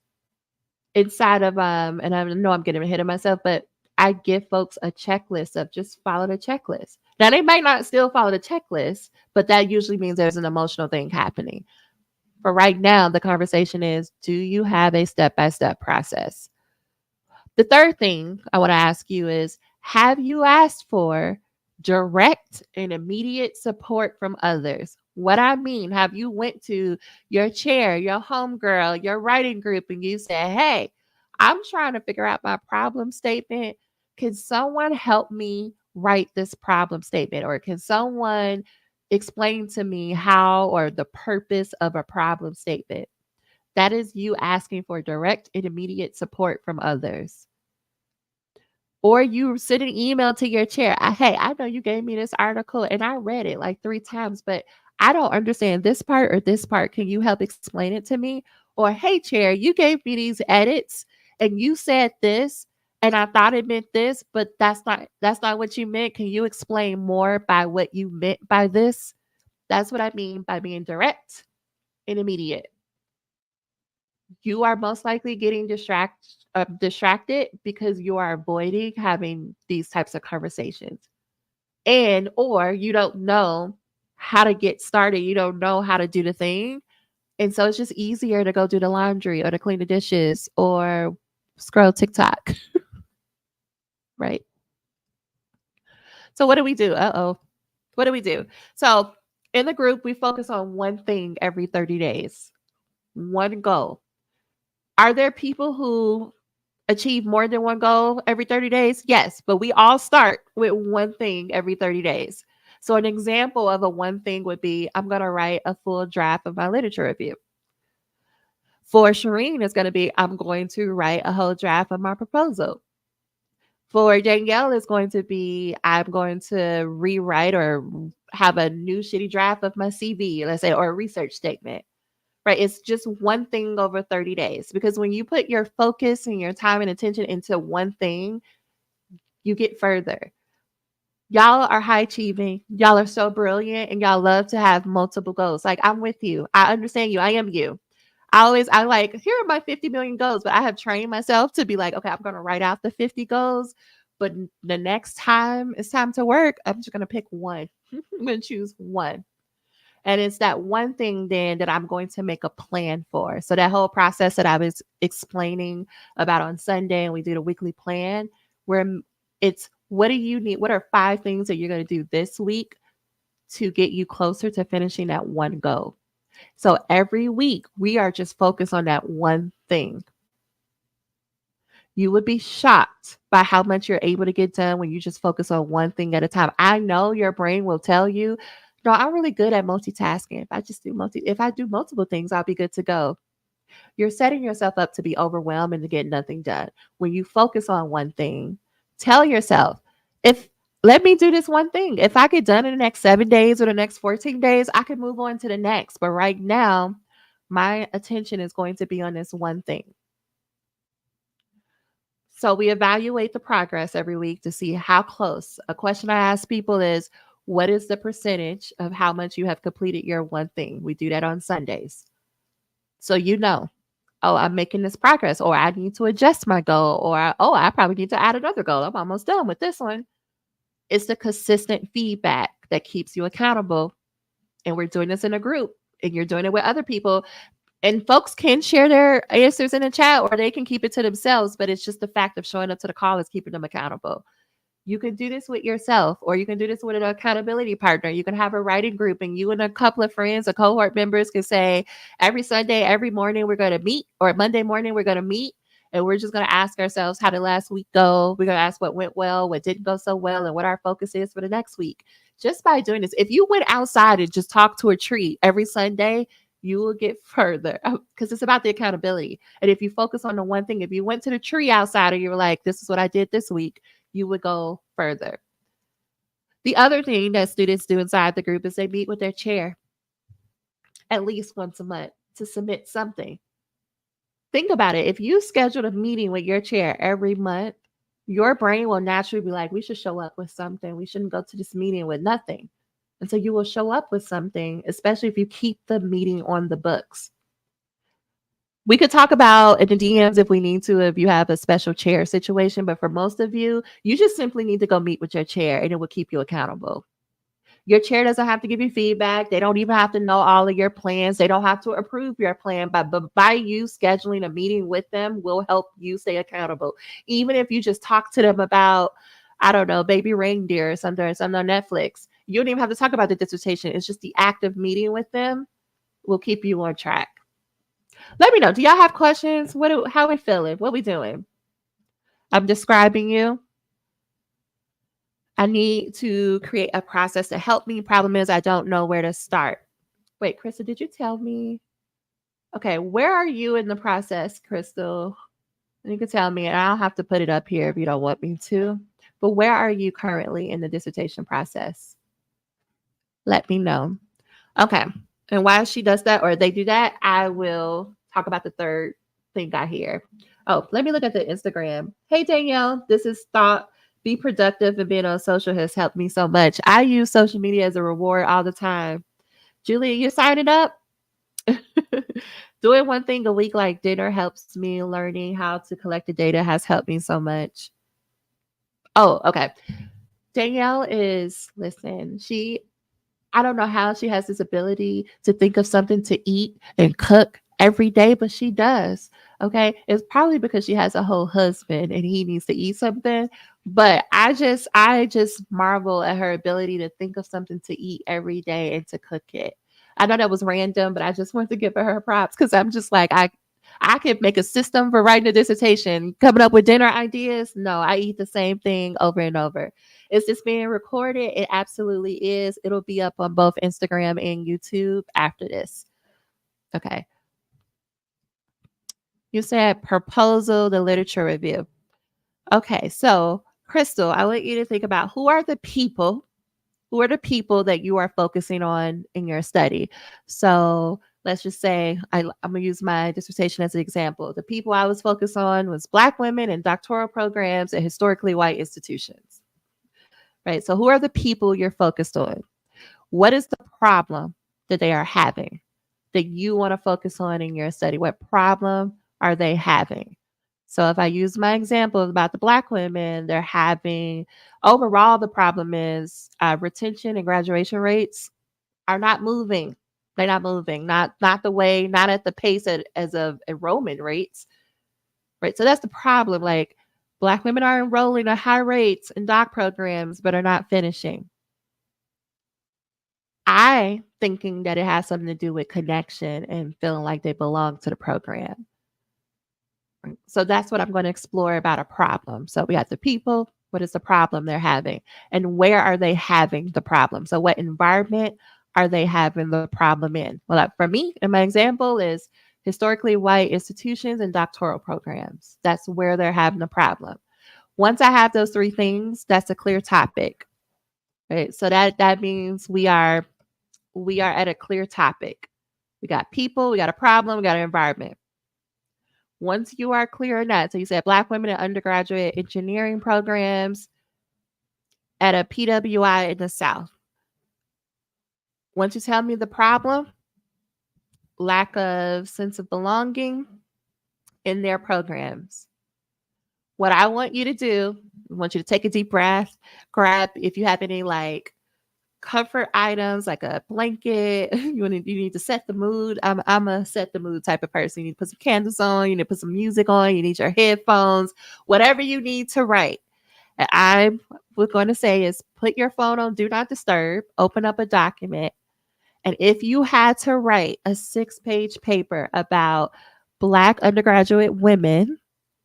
inside of, and I know I'm getting ahead of myself, but I give folks a checklist of just follow the checklist. Now they might not still follow the checklist, but that usually means there's an emotional thing happening. For right now, the conversation is, do you have a step-by-step process? The third thing I want to ask you is, have you asked for direct and immediate support from others? What I mean, have you went to your chair, your homegirl, your writing group, and you said, hey, I'm trying to figure out my problem statement. Can someone help me write this problem statement? Or can someone explain to me how or the purpose of a problem statement? That is you asking for direct and immediate support from others. Or you send an email to your chair. Hey, I know you gave me this article and I read it like 3 times, but I don't understand this part or this part. Can you help explain it to me? Or, hey, chair, you gave me these edits and you said this and I thought it meant this, but that's not what you meant. Can you explain more by what you meant by this? That's what I mean by being direct and immediate. You are most likely getting distracted because you are avoiding having these types of conversations. And or you don't know how to get started. You don't know how to do the thing. And so it's just easier to go do the laundry or to clean the dishes or scroll TikTok. Right. So what do we do? Uh-oh. What do we do? So in the group, we focus on one thing every 30 days, one goal. Are there people who achieve more than one goal every 30 days? Yes, but we all start with one thing every 30 days. So an example of a one thing would be, I'm going to write a full draft of my literature review. For Shireen, it's going to be, I'm going to write a whole draft of my proposal. For Danielle, it's going to be, I'm going to rewrite or have a new shitty draft of my CV, let's say, or a research statement. Right? It's just one thing over 30 days. Because when you put your focus and your time and attention into one thing, you get further. Y'all are high achieving. Y'all are so brilliant and y'all love to have multiple goals. Like, I'm with you. I understand you. I am you. I like, here are my 50 million goals, but I have trained myself to be like, okay, I'm going to write out the 50 goals. But the next time it's time to work, I'm just going to pick one. I'm going to choose one. And it's that one thing then that I'm going to make a plan for. So that whole process that I was explaining about on Sunday, and we do the weekly plan, where it's, what do you need? What are 5 things that you're going to do this week to get you closer to finishing that one goal? So every week we are just focused on that one thing. You would be shocked by how much you're able to get done when you just focus on one thing at a time. I know your brain will tell you, no, I'm really good at multitasking. If I do multiple things, I'll be good to go. You're setting yourself up to be overwhelmed and to get nothing done. When you focus on one thing, tell yourself, if let me do this one thing. If I get done in the next 7 days or the next 14 days, I can move on to the next. But right now, my attention is going to be on this one thing. So we evaluate the progress every week to see how close. A question I ask people is, what is the percentage of how much you have completed your one thing? We do that on Sundays. So you know, oh, I'm making this progress, or I need to adjust my goal, or oh, I probably need to add another goal. I'm almost done with this one. It's the consistent feedback that keeps you accountable. And we're doing this in a group, and you're doing it with other people. And folks can share their answers in the chat, or they can keep it to themselves. But it's just the fact of showing up to the call is keeping them accountable. You can do this with yourself, or you can do this with an accountability partner. You can have a writing group, and you and a couple of friends or cohort members can say, every Sunday, every morning, we're going to meet, or Monday morning, we're going to meet. And we're just going to ask ourselves, how did last week go? We're going to ask what went well, what didn't go so well, and what our focus is for the next week. Just by doing this, if you went outside and just talked to a tree every Sunday, you will get further because it's about the accountability. And if you focus on the one thing, if you went to the tree outside and you were like, this is what I did this week, you would go further. The other thing that students do inside the group is they meet with their chair at least once a month to submit something. Think about it. If you scheduled a meeting with your chair every month, your brain will naturally be like, we should show up with something. We shouldn't go to this meeting with nothing. And so you will show up with something, especially if you keep the meeting on the books. We could talk about in the DMs if we need to, if you have a special chair situation. But for most of you, you just simply need to go meet with your chair and it will keep you accountable. Your chair doesn't have to give you feedback. They don't even have to know all of your plans. They don't have to approve your plan. But by you scheduling a meeting with them will help you stay accountable. Even if you just talk to them about, I don't know, Baby Reindeer or something on Netflix. You don't even have to talk about the dissertation. It's just the act of meeting with them will keep you on track. Let me know. Do y'all have questions? How we feeling? What we doing? I'm describing you. I need to create a process to help me. Problem is, I don't know where to start. Wait, Crystal, did you tell me? Okay, where are you in the process, Crystal? You can tell me, and I'll have to put it up here if you don't want me to. But where are you currently in the dissertation process? Let me know. Okay. And while she does that, or they do that, I will talk about the third thing I hear. Oh, let me look at the Instagram. Hey, Danielle, this is Thought. Be productive, and being on social has helped me so much. I use social media as a reward all the time. Julia, you signing up? Doing one thing a week like dinner helps me. Learning how to collect the data has helped me so much. Oh, okay. Danielle I don't know how she has this ability to think of something to eat and cook every day, but she does. Okay. It's probably because she has a whole husband and he needs to eat something. But I just marvel at her ability to think of something to eat every day and to cook it. I know that was random, but I just want to give her props because I'm just like, I could make a system for writing a dissertation, coming up with dinner ideas. No, I eat the same thing over and over. Is this being recorded? It absolutely is. It'll be up on both Instagram and YouTube after this. Okay. You said proposal, the literature review. Okay, so Crystal, I want you to think about who are the people that you are focusing on in your study. So let's just say I'm going to use my dissertation as an example. The people I was focused on was Black women in doctoral programs at historically white institutions. Right? So who are the people you're focused on? What is the problem that they are having that you want to focus on in your study? What problem are they having? So if I use my example about the Black women, they're having overall the problem is retention and graduation rates are not moving. They're not moving, not the way, not at the pace as of enrollment rates, right? So that's the problem. Like Black women are enrolling at high rates in doc programs, but are not finishing. I thinking that it has something to do with connection and feeling like they belong to the program. So that's what I'm going to explore about a problem. So we got the people. What is the problem they're having? And where are they having the problem? So what environment are they having the problem in? Well, for me, and my example is historically white institutions and doctoral programs. That's where they're having the problem. Once I have those three things, that's a clear topic. Right. So that means we are at a clear topic. We got people, we got a problem, we got an environment. Once you are clear on that, so you said Black women in undergraduate engineering programs at a PWI in the South. Once you tell me the problem, lack of sense of belonging in their programs. What I want you to do, I want you to take a deep breath, grab if you have any like comfort items like a blanket. You need to set the mood. I'm a set the mood type of person. You need to put some candles on, you need to put some music on, you need your headphones, whatever you need to write. And I'm going to say is put your phone on do not disturb, open up a document. And if you had to write a 6-page paper about Black undergraduate women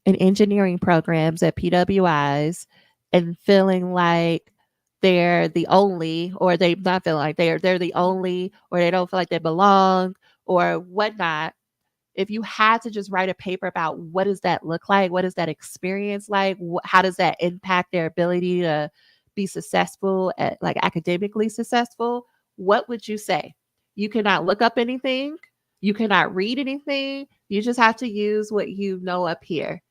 in engineering programs at PWIs and feeling like they're the only, or they not feel like they're the only, or they don't feel like they belong, or whatnot. If you had to just write a paper about what does that look like, what is that experience like, how does that impact their ability to be successful at like academically successful, what would you say? You cannot look up anything, you cannot read anything, you just have to use what you know up here.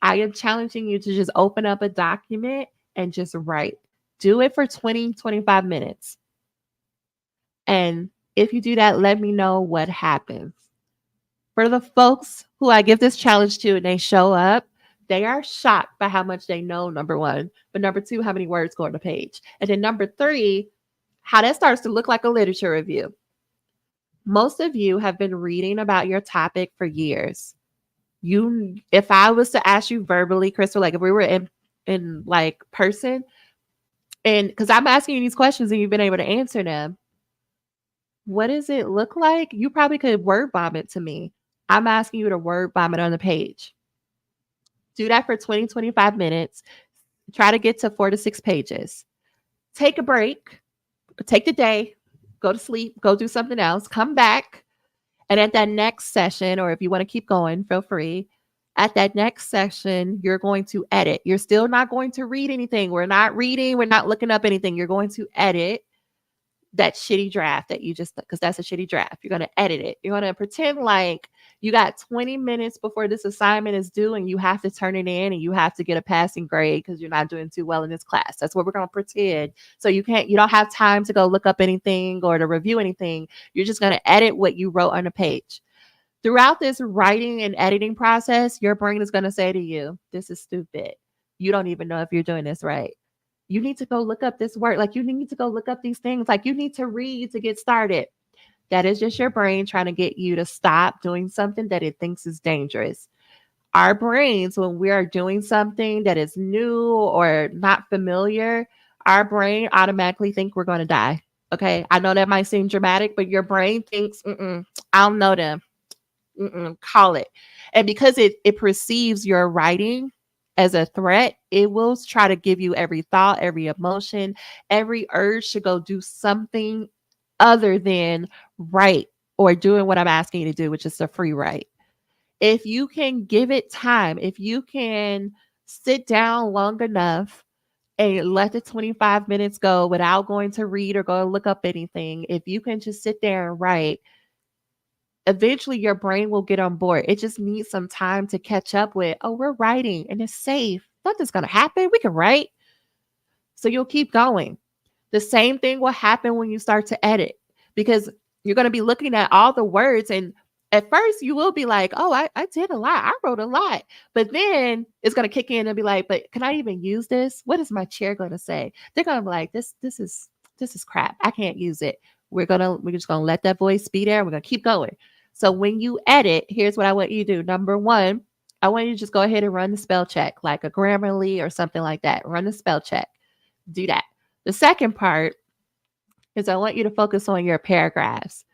I am challenging you to just open up a document and just write. Do it for 20, 25 minutes. And if you do that, let me know what happens. For the folks who I give this challenge to and they show up, they are shocked by how much they know, number one. But number two, how many words go on the page. And then number three, how that starts to look like a literature review. Most of you have been reading about your topic for years. If I was to ask you verbally, Crystal, like if we were in like person, and because I'm asking you these questions and you've been able to answer them, what does it look like? You probably could word vomit to me. I'm asking you to word vomit on the page. Do that for 20, 25 minutes. Try to get to 4 to 6 pages. Take a break. Take the day. Go to sleep. Go do something else. Come back. And at that next session, or if you want to keep going, feel free. At that next session, you're going to edit. You're still not going to read anything. We're not reading. We're not looking up anything. You're going to edit that shitty draft that you just, because that's a shitty draft. You're going to edit it. You're going to pretend like you got 20 minutes before this assignment is due and you have to turn it in and you have to get a passing grade because you're not doing too well in this class. That's what we're going to pretend. So you don't have time to go look up anything or to review anything. You're just going to edit what you wrote on the page. Throughout this writing and editing process, your brain is going to say to you, this is stupid. You don't even know if you're doing this right. You need to go look up this word. Like you need to go look up these things. Like you need to read to get started. That is just your brain trying to get you to stop doing something that it thinks is dangerous. Our brains, when we are doing something that is new or not familiar, our brain automatically think we're going to die. Okay. I know that might seem dramatic, but your brain thinks, I don't know them. Call it. And because it perceives your writing as a threat, it will try to give you every thought, every emotion, every urge to go do something other than write or doing what I'm asking you to do, which is a free write. If you can give it time, if you can sit down long enough and let the 25 minutes go without going to read or go look up anything, if you can just sit there and write, eventually your brain will get on board. It just needs some time to catch up with, oh, we're writing and it's safe. Nothing's going to happen. We can write. So you'll keep going. The same thing will happen when you start to edit because you're going to be looking at all the words. And at first you will be like, oh, I did a lot. I wrote a lot. But then it's going to kick in and be like, but can I even use this? What is my chair going to say? They're going to be like, this is crap. I can't use it. We're just going to let that voice be there. We're going to keep going. So when you edit, here's what I want you to do. Number one, I want you to just go ahead and run the spell check, like a Grammarly or something like that. Run the spell check. Do that. The second part is I want you to focus on your paragraphs.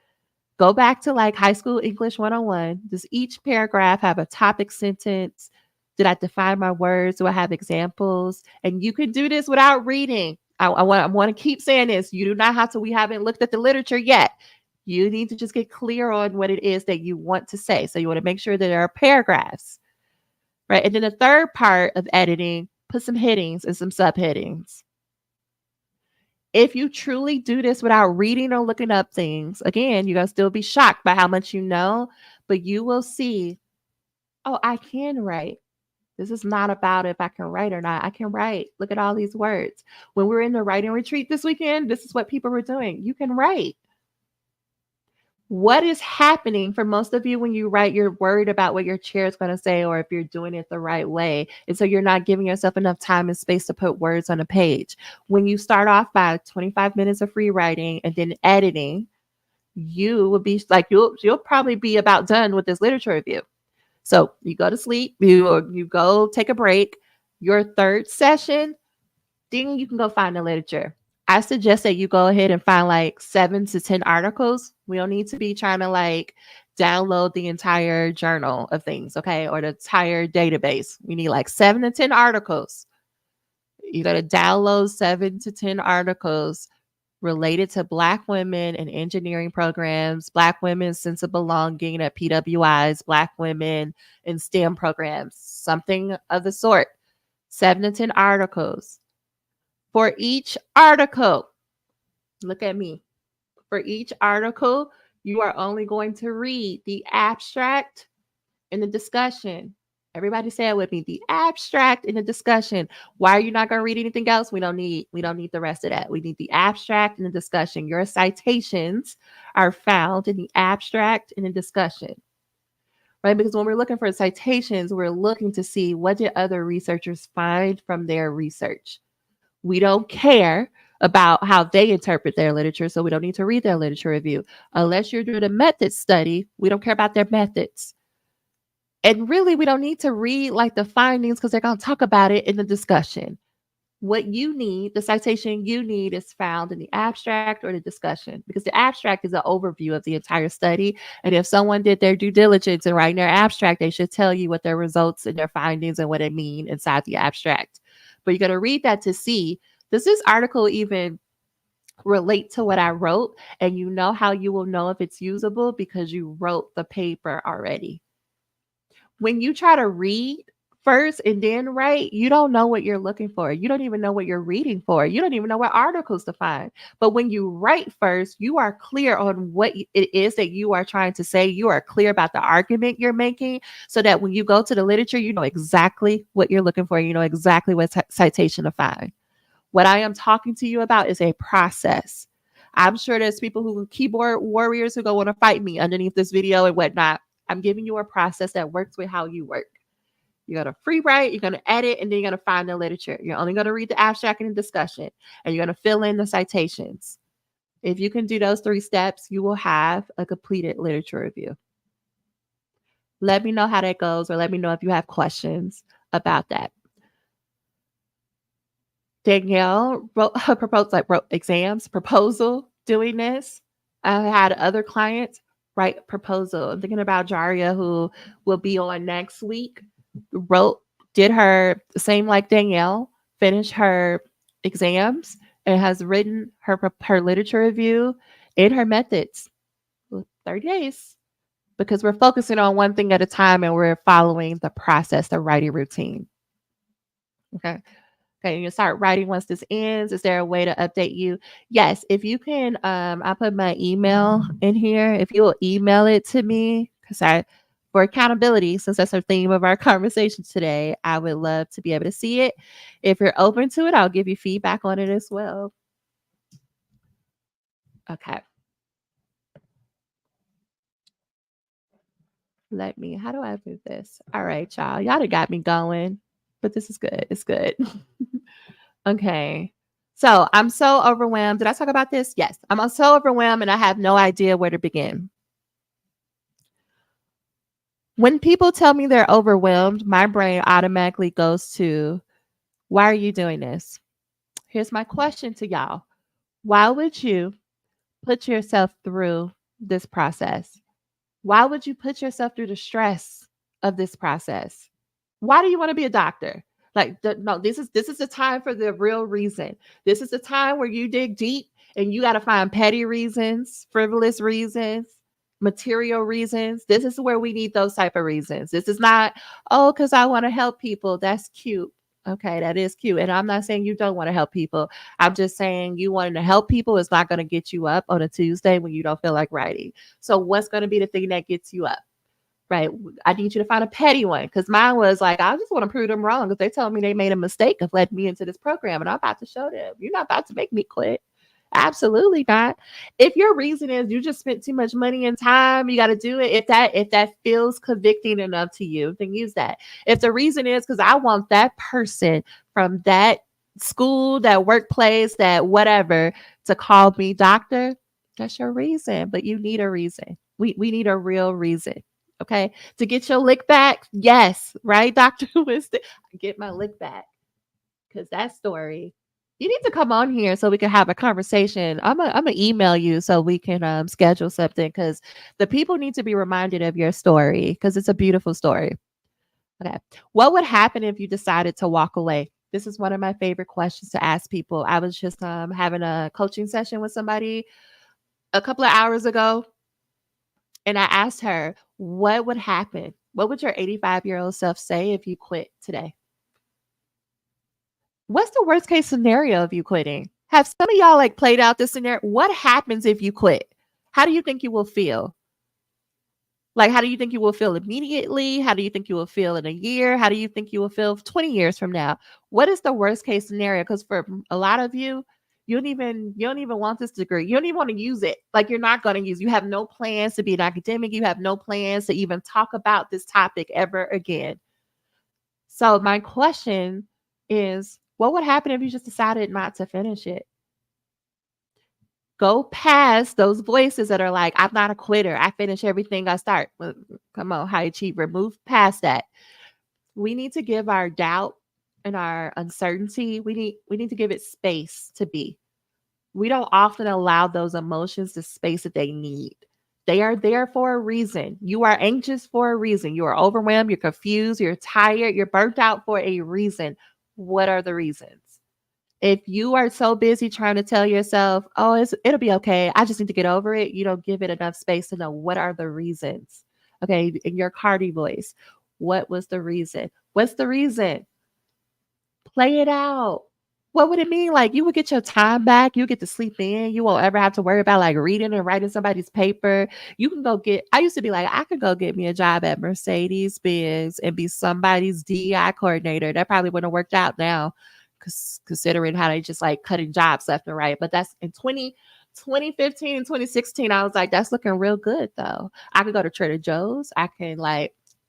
Go back to like high school English 101. Does each paragraph have a topic sentence? Did I define my words? Do I have examples? And you can do this without reading. I want to keep saying this. You do not have to. We haven't looked at the literature yet. You need to just get clear on what it is that you want to say. So you want to make sure that there are paragraphs, right? And then the third part of editing, put some headings and some subheadings. If you truly do this without reading or looking up things, again, you're going to still be shocked by how much you know, but you will see, oh, I can write. This is not about if I can write or not. I can write. Look at all these words. When we were in the writing retreat this weekend, this is what people were doing. You can write. What is happening for most of you when you write, you're worried about what your chair is going to say or if you're doing it the right way. And so you're not giving yourself enough time and space to put words on a page. When you start off by 25 minutes of free writing and then editing, you will be like, you'll probably be about done with this literature review. So you go to sleep, you go take a break. Your third session, then you can go find the literature. I suggest that you go ahead and find like 7 to 10 articles. We don't need to be trying to like download the entire journal of things, okay? Or the entire database. We need like 7 to 10 articles. You got to download 7 to 10 articles related to Black women in engineering programs, Black women's sense of belonging at PWIs, Black women in STEM programs, something of the sort. 7 to 10 articles. For each article, look at me. For each article, you are only going to read the abstract and the discussion. Everybody say it with me. The abstract and the discussion. Why are you not going to read anything else? We don't need the rest of that. We need the abstract and the discussion. Your citations are found in the abstract and the discussion. Right? Because when we're looking for citations, we're looking to see what did other researchers find from their research. We don't care about how they interpret their literature, so we don't need to read their literature review. Unless you're doing a method study, we don't care about their methods. And really, we don't need to read like the findings because they're going to talk about it in the discussion. What you need, the citation you need is found in the abstract or the discussion, because the abstract is an overview of the entire study. And if someone did their due diligence in writing their abstract, they should tell you what their results and their findings and what it mean inside the abstract. But you got to read that to see, does this article even relate to what I wrote? And you know how you will know if it's usable because you wrote the paper already. When you try to read first and then write, you don't know what you're looking for. You don't even know what you're reading for. You don't even know what articles to find. But when you write first, you are clear on what it is that you are trying to say. You are clear about the argument you're making so that when you go to the literature, you know exactly what you're looking for. You know exactly what citation to find. What I am talking to you about is a process. I'm sure there's people who keyboard warriors who go want to fight me underneath this video and whatnot. I'm giving you a process that works with how you work. You're going to free write, you're going to edit, and then you're going to find the literature. You're only going to read the abstract and the discussion, and you're going to fill in the citations. If you can do those 3 steps, you will have a completed literature review. Let me know how that goes, or let me know if you have questions about that. Danielle wrote exams, proposal doing this. I had other clients write proposal. I'm thinking about Jaria, who will be on next week. Did her same like Danielle, finished her exams and has written her literature review and her methods. 30 days. Because we're focusing on one thing at a time and we're following the process, the writing routine. Okay, you start writing once this ends. Is there a way to update you? Yes, if you can, I'll put my email in here. If you'll email it to me, because for accountability, since that's the theme of our conversation today, I would love to be able to see it. If you're open to it, I'll give you feedback on it as well. Okay. How do I move this? All right, y'all. Y'all done got me going, but this is good. It's good. Okay. So I'm so overwhelmed. Did I talk about this? Yes. I'm so overwhelmed and I have no idea where to begin. When people tell me they're overwhelmed, my brain automatically goes to, why are you doing this? Here's my question to y'all. Why would you put yourself through this process? Why would you put yourself through the stress of this process? Why do you want to be a doctor? Like, no, this is the time for the real reason. This is the time where you dig deep and you got to find petty reasons, frivolous reasons, material reasons. This is where we need those type of reasons. This is not, oh, because I want to help people. That's cute. Okay, that is cute. And I'm not saying you don't want to help people. I'm just saying you wanting to help people is not going to get you up on a Tuesday when you don't feel like writing. So what's going to be the thing that gets you up? Right. I need you to find a petty one because mine was like, I just want to prove them wrong because they told me they made a mistake of letting me into this program and I'm about to show them. You're not about to make me quit. Absolutely not. If your reason is you just spent too much money and time, you got to do it. If that feels convicting enough to you, then use that. If the reason is because I want that person from that school, that workplace, that whatever to call me doctor, that's your reason. But you need a reason. We need a real reason. Okay. To get your lick back. Yes. Right, Dr. Winston? Get my lick back. Because that story, you need to come on here so we can have a conversation. I'm gonna email you so we can schedule something because the people need to be reminded of your story because it's a beautiful story. Okay. What would happen if you decided to walk away? This is one of my favorite questions to ask people. I was just having a coaching session with somebody a couple of hours ago, and I asked her, what would happen? What would your 85-year-old self say if you quit today? What's the worst case scenario of you quitting? Have some of y'all like played out this scenario? What happens if you quit? How do you think you will feel? Like, how do you think you will feel immediately? How do you think you will feel in a year? How do you think you will feel 20 years from now? What is the worst case scenario? Because for a lot of you, you don't even want this degree. You don't even want to use it. Like you're not going to use. You have no plans to be an academic. You have no plans to even talk about this topic ever again. So my question is, what would happen if you just decided not to finish it? Go past those voices that are like, I'm not a quitter. I finish everything I start. Well, come on, high achiever, move past that. We need to give our doubt and our uncertainty, we need to give it space to be. We don't often allow those emotions the space that they need. They are there for a reason. You are anxious for a reason. You are overwhelmed, you're confused, you're tired, you're burnt out for a reason. What are the reasons? If you are so busy trying to tell yourself, oh, it'll be okay, I just need to get over it, you don't give it enough space to know what are the reasons. Okay, in your Cardi voice, what was the reason? What's the reason? Play it out. What would it mean? Like you would get your time back. You get to sleep in. You won't ever have to worry about like reading and writing somebody's paper. You can go get, I used to be like, I could go get me a job at Mercedes Benz and be somebody's DEI coordinator. That probably wouldn't have worked out now because considering how they just like cutting jobs left and right. But that's in 2015 and 2016. I was like, that's looking real good though. I could go to Trader Joe's.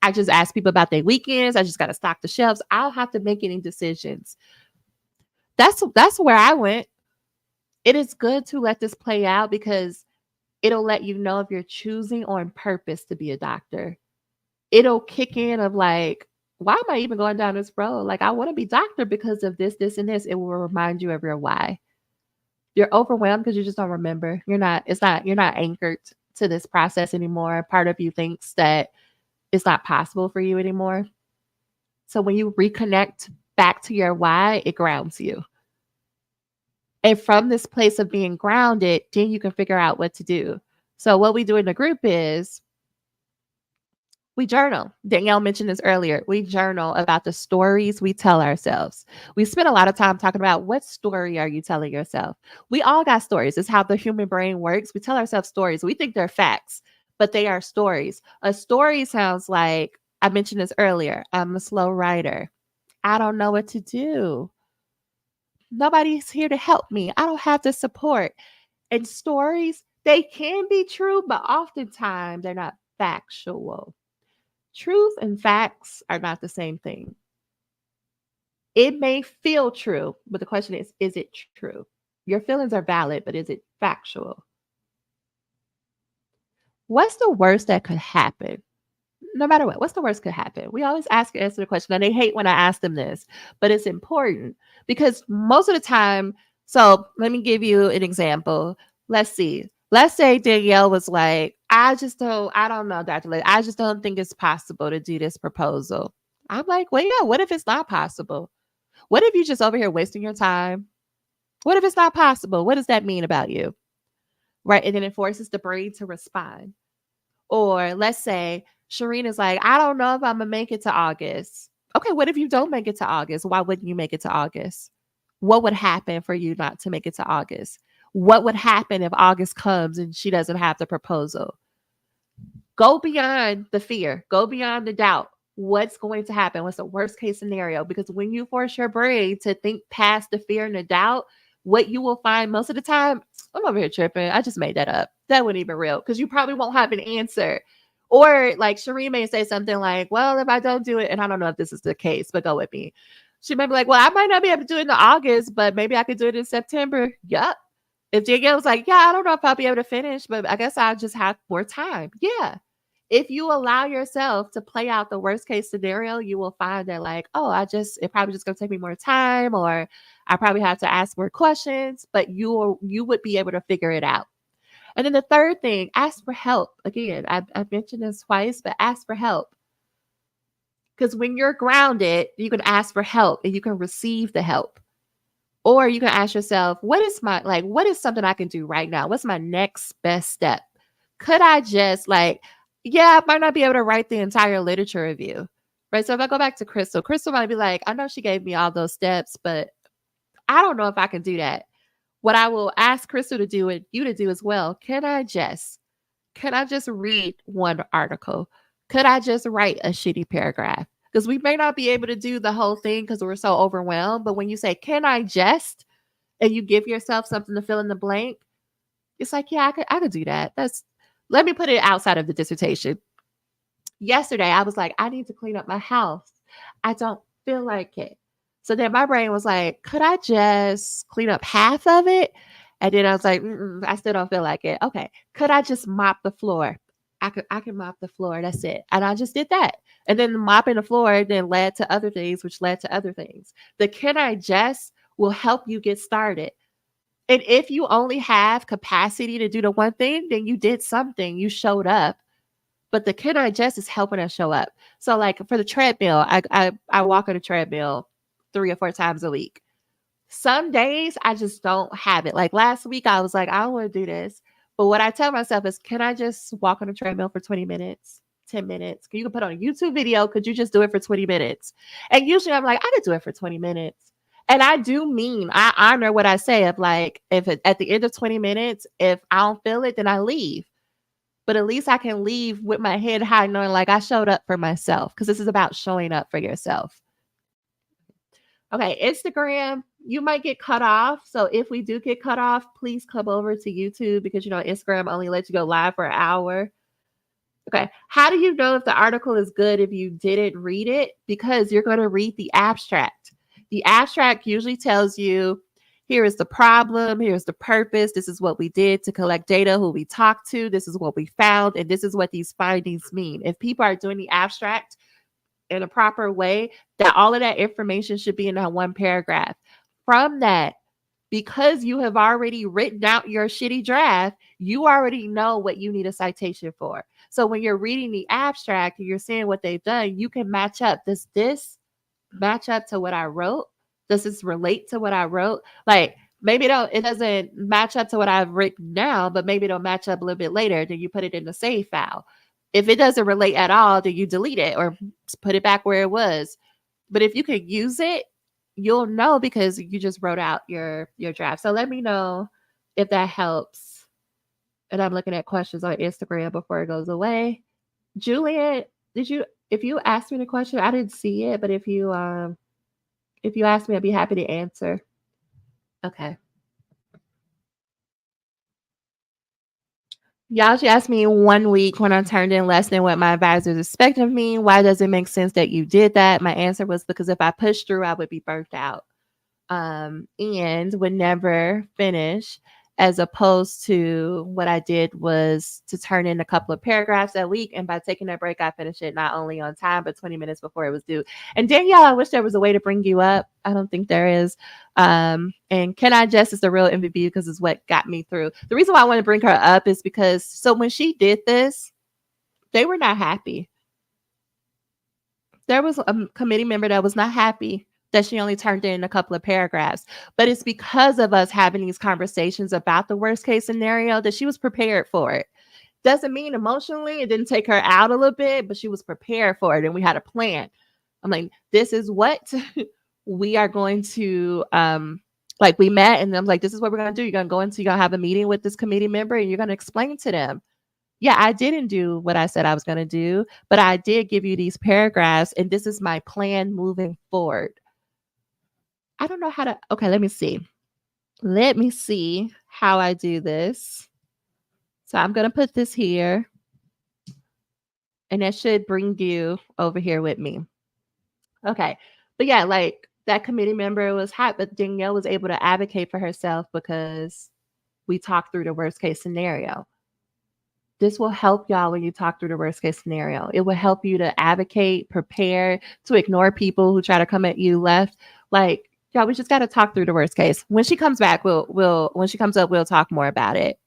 I just ask people about their weekends. I just got to stock the shelves. I don't have to make any decisions. That's where I went. It is good to let this play out because it'll let you know if you're choosing on purpose to be a doctor. It'll kick in of like, why am I even going down this road? Like, I want to be doctor because of this, this, and this. It will remind you of your why. You're overwhelmed because you just don't remember. You're not anchored to this process anymore. Part of you thinks that it's not possible for you anymore. So when you reconnect back to your why, it grounds you. And from this place of being grounded, then you can figure out what to do. So what we do in the group is we journal. Danielle mentioned this earlier. We journal about the stories we tell ourselves. We spend a lot of time talking about what story are you telling yourself? We all got stories. It's how the human brain works. We tell ourselves stories. We think they're facts, but they are stories. A story sounds like, I mentioned this earlier, I'm a slow writer. I don't know what to do. Nobody's here to help me. I don't have the support. And stories, they can be true, but oftentimes they're not factual. Truth and facts are not the same thing. It may feel true, but the question is it true? Your feelings are valid, but is it factual? What's the worst that could happen? No matter what, what's the worst could happen? We always answer the question, and they hate when I ask them this, but it's important because most of the time, so let me give you an example. Let's see. Let's say Danielle was like, I don't know, Dr. Lay, I just don't think it's possible to do this proposal. I'm like, well, yeah, what if it's not possible? What if you just over here wasting your time? What if it's not possible? What does that mean about you? Right. And then it forces the brain to respond. Or let's say Shireen is like, I don't know if I'm going to make it to August. Okay, what if you don't make it to August? Why wouldn't you make it to August? What would happen for you not to make it to August? What would happen if August comes and she doesn't have the proposal? Go beyond the fear, go beyond the doubt. What's going to happen? What's the worst case scenario? Because when you force your brain to think past the fear and the doubt, what you will find most of the time, I'm over here tripping. I just made that up. That wasn't even real because you probably won't have an answer. Or like Shireen may say something like, well, if I don't do it, and I don't know if this is the case, but go with me. She may be like, well, I might not be able to do it in August, but maybe I could do it in September. Yup. If Danielle was like, yeah, I don't know if I'll be able to finish, but I guess I'll just have more time. Yeah. If you allow yourself to play out the worst case scenario, you will find that like, oh, it probably just gonna take me more time, or I probably have to ask more questions, but you would be able to figure it out. And then the third thing, ask for help. Again, I've mentioned this twice, but ask for help. Because when you're grounded, you can ask for help and you can receive the help. Or you can ask yourself, what is something I can do right now? What's my next best step? Could I just I might not be able to write the entire literature review, right? So if I go back to Crystal might be like, I know she gave me all those steps, but I don't know if I can do that. What I will ask Crystal to do and you to do as well, can I just read one article? Could I just write a shitty paragraph? Because we may not be able to do the whole thing because we're so overwhelmed. But when you say, can I just, and you give yourself something to fill in the blank, it's like, yeah, I could do that. Let me put it outside of the dissertation. Yesterday, I was like, I need to clean up my house. I don't feel like it. So then my brain was like, could I just clean up half of it? And then I was like, I still don't feel like it. Okay. Could I just mop the floor? I can mop the floor. That's it. And I just did that. And then mopping the floor then led to other things, which led to other things. The can I just will help you get started. And if you only have capacity to do the one thing, then you did something. You showed up. But the can I just is helping us show up. So like for the treadmill, I walk on the treadmill 3 or 4 times a week. Some days I just don't have it. Like last week, I was like, I don't want to do this. But what I tell myself is, can I just walk on the treadmill for 20 minutes, 10 minutes? You can put on a YouTube video. Could you just do it for 20 minutes? And usually I'm like, I could do it for 20 minutes. And I do mean, I honor what I say of like, at the end of 20 minutes, if I don't feel it, then I leave. But at least I can leave with my head high knowing like I showed up for myself because this is about showing up for yourself. Okay, Instagram, you might get cut off. So if we do get cut off, please come over to YouTube because, Instagram only lets you go live for an hour. Okay, how do you know if the article is good if you didn't read it? Because you're going to read the abstract. The abstract usually tells you, here is the problem, here's the purpose, this is what we did to collect data, who we talked to, this is what we found, and this is what these findings mean. If people are doing the abstract in a proper way, that all of that information should be in that one paragraph. From that, because you have already written out your shitty draft, you already know what you need a citation for. So when you're reading the abstract and you're seeing what they've done, you can match up. Does this match up to what I wrote? Does this relate to what I wrote? Like maybe it doesn't match up to what I've written now, but maybe it'll match up a little bit later. Then you put it in the save file. If it doesn't relate at all, then you delete it or put it back where it was. But if you could use it, you'll know because you just wrote out your draft. So let me know if that helps. And I'm looking at questions on Instagram before it goes away. Juliet, if you asked me the question, I didn't see it, but if you ask me, I'd be happy to answer. Okay. Y'all, she asked me 1 week when I turned in less than what my advisors expect of me. Why does it make sense that you did that? My answer was because if I pushed through, I would be burnt out and would never finish. as opposed to what I did was to turn in a couple of paragraphs that week. And by taking that break, I finished it not only on time, but 20 minutes before it was due. And Danielle, I wish there was a way to bring you up. I don't think there is. And Can I Just is the real MVP because it's what got me through. The reason why I want to bring her up is because so when she did this, they were not happy. There was a committee member that was not happy that she only turned in a couple of paragraphs. But it's because of us having these conversations about the worst case scenario that she was prepared for it. Doesn't mean emotionally it didn't take her out a little bit, but she was prepared for it and we had a plan. I'm like, this is what we are going to like we met and I'm like, this is what we're gonna do. You're gonna have a meeting with this committee member and you're gonna explain to them, yeah, I didn't do what I said I was going to do, but I did give you these paragraphs, and this is my plan moving forward. I don't know how to. Okay, let me see. Let me see how I do this. So I'm going to put this here, and that should bring you over here with me. Okay. But yeah, like that committee member was hot, but Danielle was able to advocate for herself because we talked through the worst case scenario. This will help y'all when you talk through the worst case scenario. It will help you to advocate, prepare, to ignore people who try to come at you left. Like, y'all, we just got to talk through the worst case. When she comes back, when she comes up, we'll talk more about it.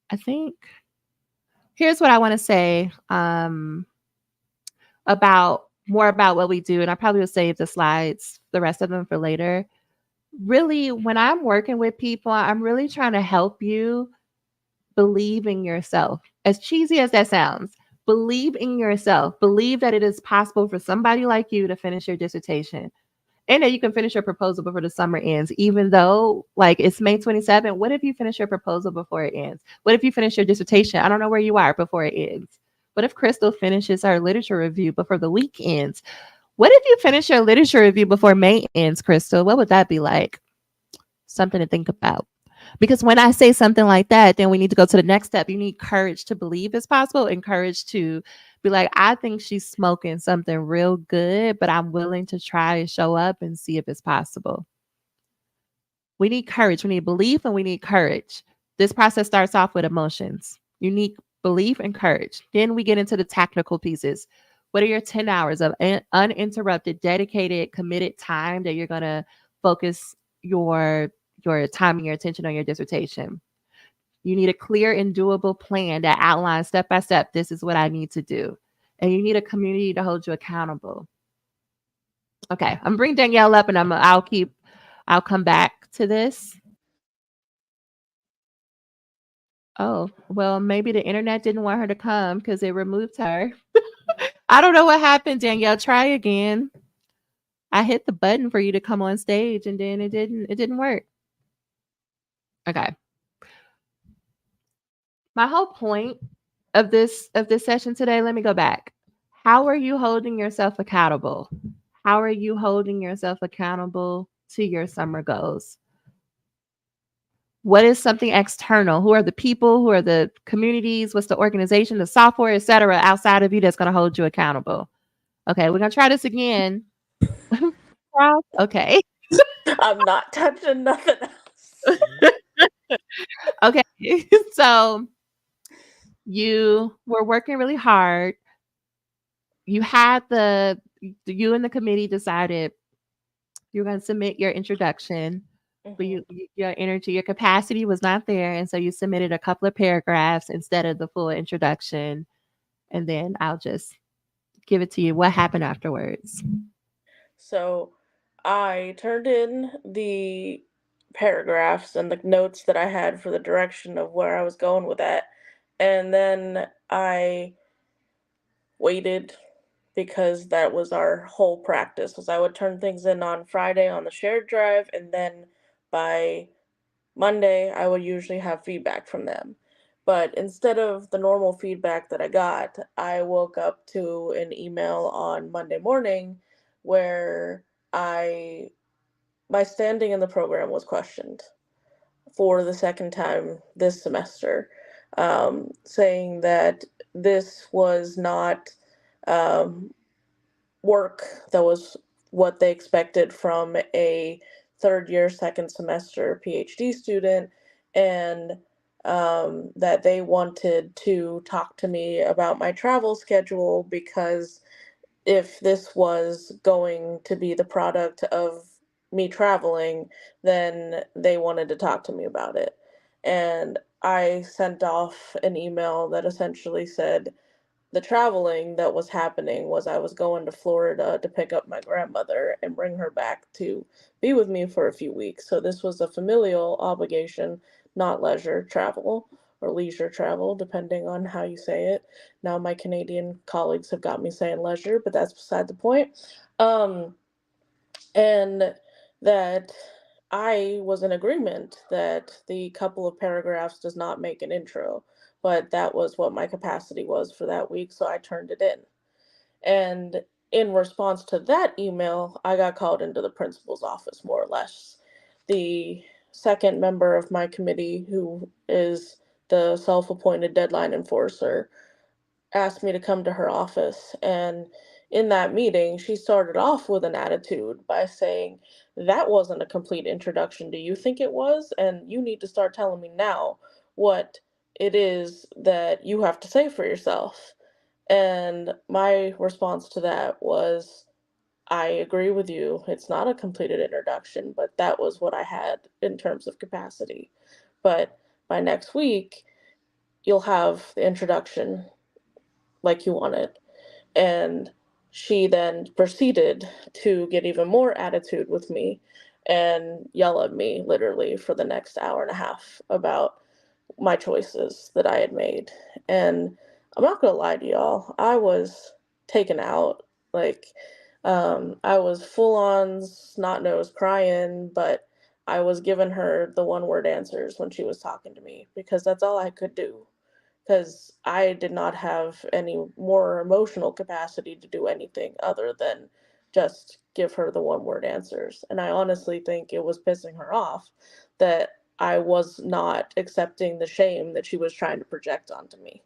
I think here's what I want to say about what we do, and I probably will save the slides, the rest of them for later. Really, when I'm working with people, I'm really trying to help you believe in yourself. As cheesy as that sounds, believe in yourself. Believe that it is possible for somebody like you to finish your dissertation and that you can finish your proposal before the summer ends, even though like it's May 27th. What if you finish your proposal before it ends? What if you finish your dissertation? I don't know where you are before it ends. What if Crystal finishes her literature review before the week ends? What if you finish your literature review before May ends, Crystal? What would that be like? Something to think about. Because when I say something like that, then we need to go to the next step. You need courage to believe it's possible and courage to be like, I think she's smoking something real good, but I'm willing to try and show up and see if it's possible. We need courage. We need belief and we need courage. This process starts off with emotions. You need belief and courage. Then we get into the technical pieces. What are your 10 hours of uninterrupted, dedicated, committed time that you're going to focus your time and your attention on your dissertation? You need a clear and doable plan that outlines step by step, this is what I need to do. And you need a community to hold you accountable. Okay, I'm bringing Danielle up and I'll come back to this. Oh, well, maybe the internet didn't want her to come because it removed her. I don't know what happened, Danielle. Try again. I hit the button for you to come on stage and then it didn't work. Okay. My whole point of this session today, let me go back. How are you holding yourself accountable? How are you holding yourself accountable to your summer goals? What is something external? Who are the people? Who are the communities? What's the organization, the software, etc., outside of you that's going to hold you accountable? Okay, we're going to try this again. Okay. I'm not touching nothing else. Okay. So you were working really hard. You had you and the committee decided you're going to submit your introduction, but your energy, your capacity was not there. And so you submitted a couple of paragraphs instead of the full introduction. And then I'll just give it to you. What happened afterwards? So I turned in the paragraphs and the notes that I had for the direction of where I was going with that. And then I waited because that was our whole practice was I would turn things in on Friday on the shared drive and then by Monday I would usually have feedback from them. But instead of the normal feedback that I got, I woke up to an email on Monday morning where I my standing in the program was questioned for the second time this semester, saying that this was not um, work that was what they expected from a third year, second semester PhD student, and that they wanted to talk to me about my travel schedule because if this was going to be the product of me traveling, then they wanted to talk to me about it. And I sent off an email that essentially said, the traveling that was happening was I was going to Florida to pick up my grandmother and bring her back to be with me for a few weeks. So this was a familial obligation, not leisure travel or leisure travel, depending on how you say it. Now my Canadian colleagues have got me saying leisure, but that's beside the point. Um, and that I was in agreement that the couple of paragraphs does not make an intro, but that was what my capacity was for that week, so I turned it in. And in response to that email, I got called into the principal's office, more or less. The second member of my committee, who is the self appointed deadline enforcer, asked me to come to her office. And in that meeting, she started off with an attitude by saying, that wasn't a complete introduction. Do you think it was? And you need to start telling me now what it is that you have to say for yourself. And my response to that was, I agree with you. It's not a completed introduction, but that was what I had in terms of capacity. But by next week, you'll have the introduction like you wanted. And she then proceeded to get even more attitude with me and yell at me literally for the next hour and a half about my choices that I had made. And I'm not gonna lie to y'all, I was taken out. Like, I was full on snot nose crying, but I was giving her the one word answers when she was talking to me because that's all I could do because I did not have any more emotional capacity to do anything other than just give her the one word answers. And I honestly think it was pissing her off that I was not accepting the shame that she was trying to project onto me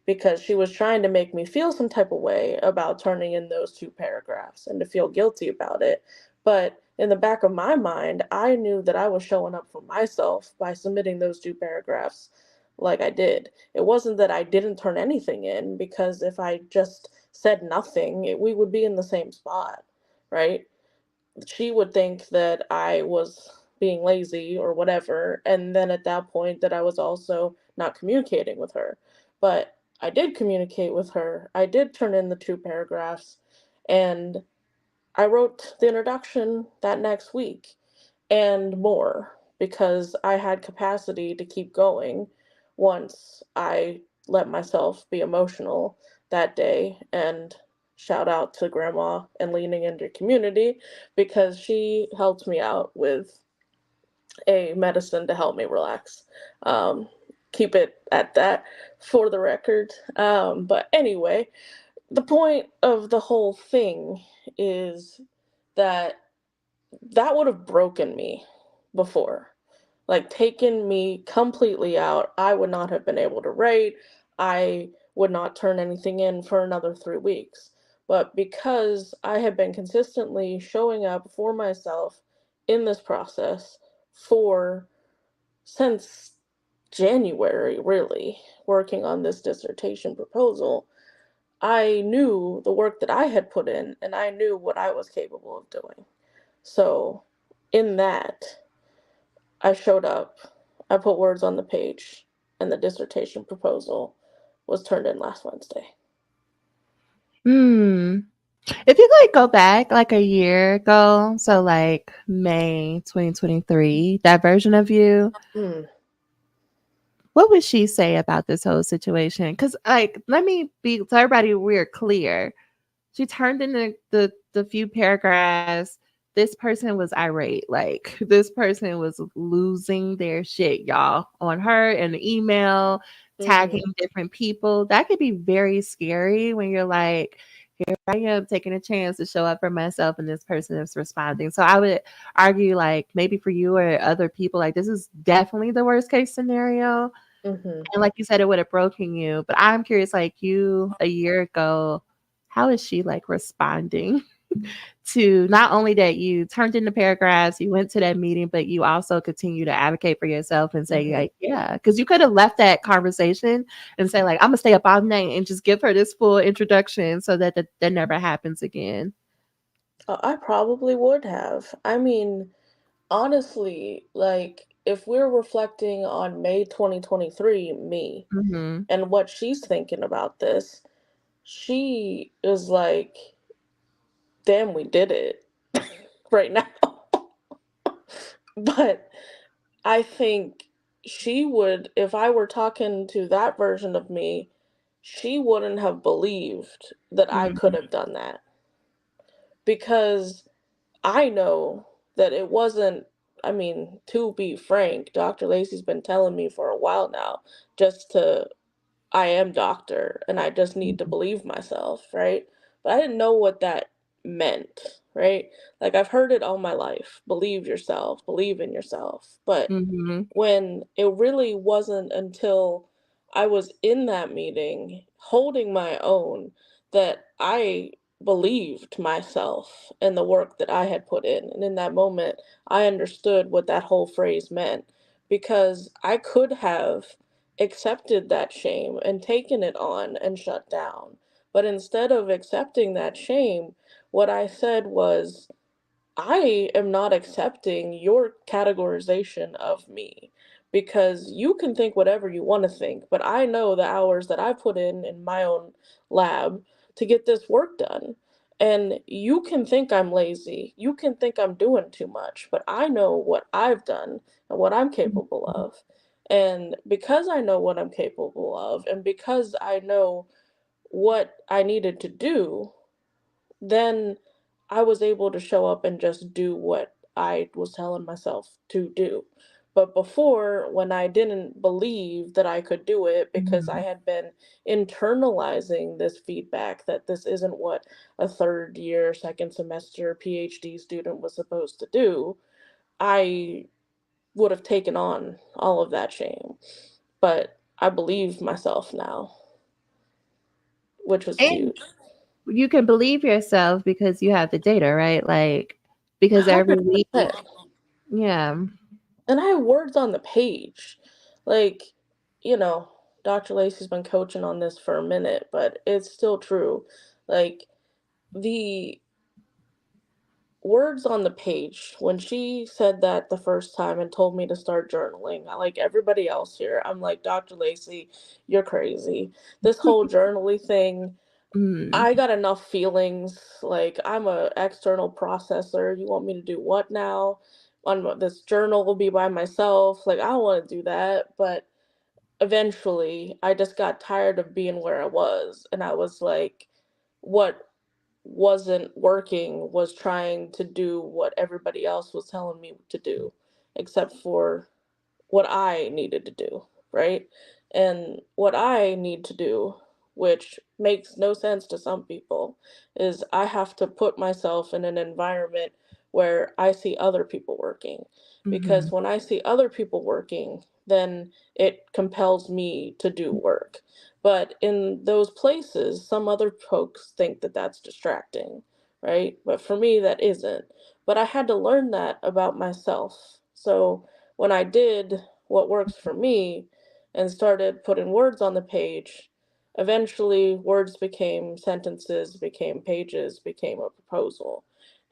because she was trying to make me feel some type of way about turning in those two paragraphs and to feel guilty about it. But in the back of my mind, I knew that I was showing up for myself by submitting those two paragraphs like I did. It wasn't that I didn't turn anything in, because if I just said nothing, we would be in the same spot, right? She would think that I was being lazy or whatever, and then at that point that I was also not communicating with her. But I did communicate with her. I did turn in the two paragraphs, and I wrote the introduction that next week and more because I had capacity to keep going once I let myself be emotional that day. And shout out to grandma and leaning into community because she helped me out with a medicine to help me relax. Um, Keep it at that for the record. But anyway, the point of the whole thing is that that would have broken me before, like taken me completely out. I would not have been able to write. I would not turn anything in for another 3 weeks. But because I have been consistently showing up for myself in this process for since January, really, working on this dissertation proposal, I knew the work that I had put in and I knew what I was capable of doing. So, in that, I showed up, I put words on the page, and the dissertation proposal was turned in last Wednesday. Hmm. If you could go back like a year ago, so like May 2023, that version of you, Mm, what would she say about this whole situation? Because like, let me be so everybody we're clear. She turned in the few paragraphs. This person was irate. Like this person was losing their shit, y'all, on her in the email, tagging mm-hmm, different people. That could be very scary when you're like, here I am taking a chance to show up for myself and this person is responding. So I would argue like maybe for you or other people, like this is definitely the worst case scenario. mm-hmm. And like you said, it would have broken you. But I'm curious, like you a year ago, how is she like responding to not only that you turned in the paragraphs, you went to that meeting, but you also continue to advocate for yourself and say, Mhm. like, yeah, because you could have left that conversation and say, like, I'm gonna stay up all night and just give her this full introduction so that that never happens again. I probably would have. I mean, honestly, like, if we're reflecting on May 2023, me, Hmm. and what she's thinking about this, she is like, damn, we did it right now. But I think she would, if I were talking to that version of me, she wouldn't have believed that I could Hmm. have done that because I know that it wasn't. I mean, to be frank, Dr. Lacey's been telling me for a while now just to I am doctor and I just need to believe myself, right? But I didn't know what that meant, right? Like I've heard it all my life. Believe yourself, believe in yourself. But Hmm. when it really wasn't until I was in that meeting holding my own that I believed myself and the work that I had put in. And in that moment, I understood what that whole phrase meant because I could have accepted that shame and taken it on and shut down. But instead of accepting that shame, what I said was, I am not accepting your categorization of me because you can think whatever you want to think, but I know the hours that I put in my own lab to get this work done. And you can think I'm lazy, you can think I'm doing too much, but I know what I've done and what I'm capable of. And because I know what I'm capable of, and because I know what I needed to do, then I was able to show up and just do what I was telling myself to do. But before, when I didn't believe that I could do it because I Hmm. had been internalizing this feedback that this isn't what a third year, second semester PhD student was supposed to do, I would have taken on all of that shame. But I believe myself now, which was And huge. you can believe yourself because you have the data, right? Like, because every week, 100%. yeah. And I have words on the page. Like, you know, Dr. Lacey's been coaching on this for a minute, but it's still true. Like, the words on the page, when she said that the first time and told me to start journaling, like everybody else here, I'm like, Dr. Lacey, you're crazy. This whole journaling thing, Mm. I got enough feelings. Like, I'm a external processor. You want me to do what now? On this journal will be by myself. Like, I don't want to do that. But eventually, I just got tired of being where I was. And I was like, what wasn't working was trying to do what everybody else was telling me to do, except for what I needed to do, right? And what I need to do, which makes no sense to some people, is I have to put myself in an environment where I see other people working. Because Mhm. when I see other people working, then it compels me to do work. But in those places, some other folks think that that's distracting, right? But for me, that isn't. But I had to learn that about myself. So when I did what works for me and started putting words on the page, eventually words became sentences, became pages, became a proposal.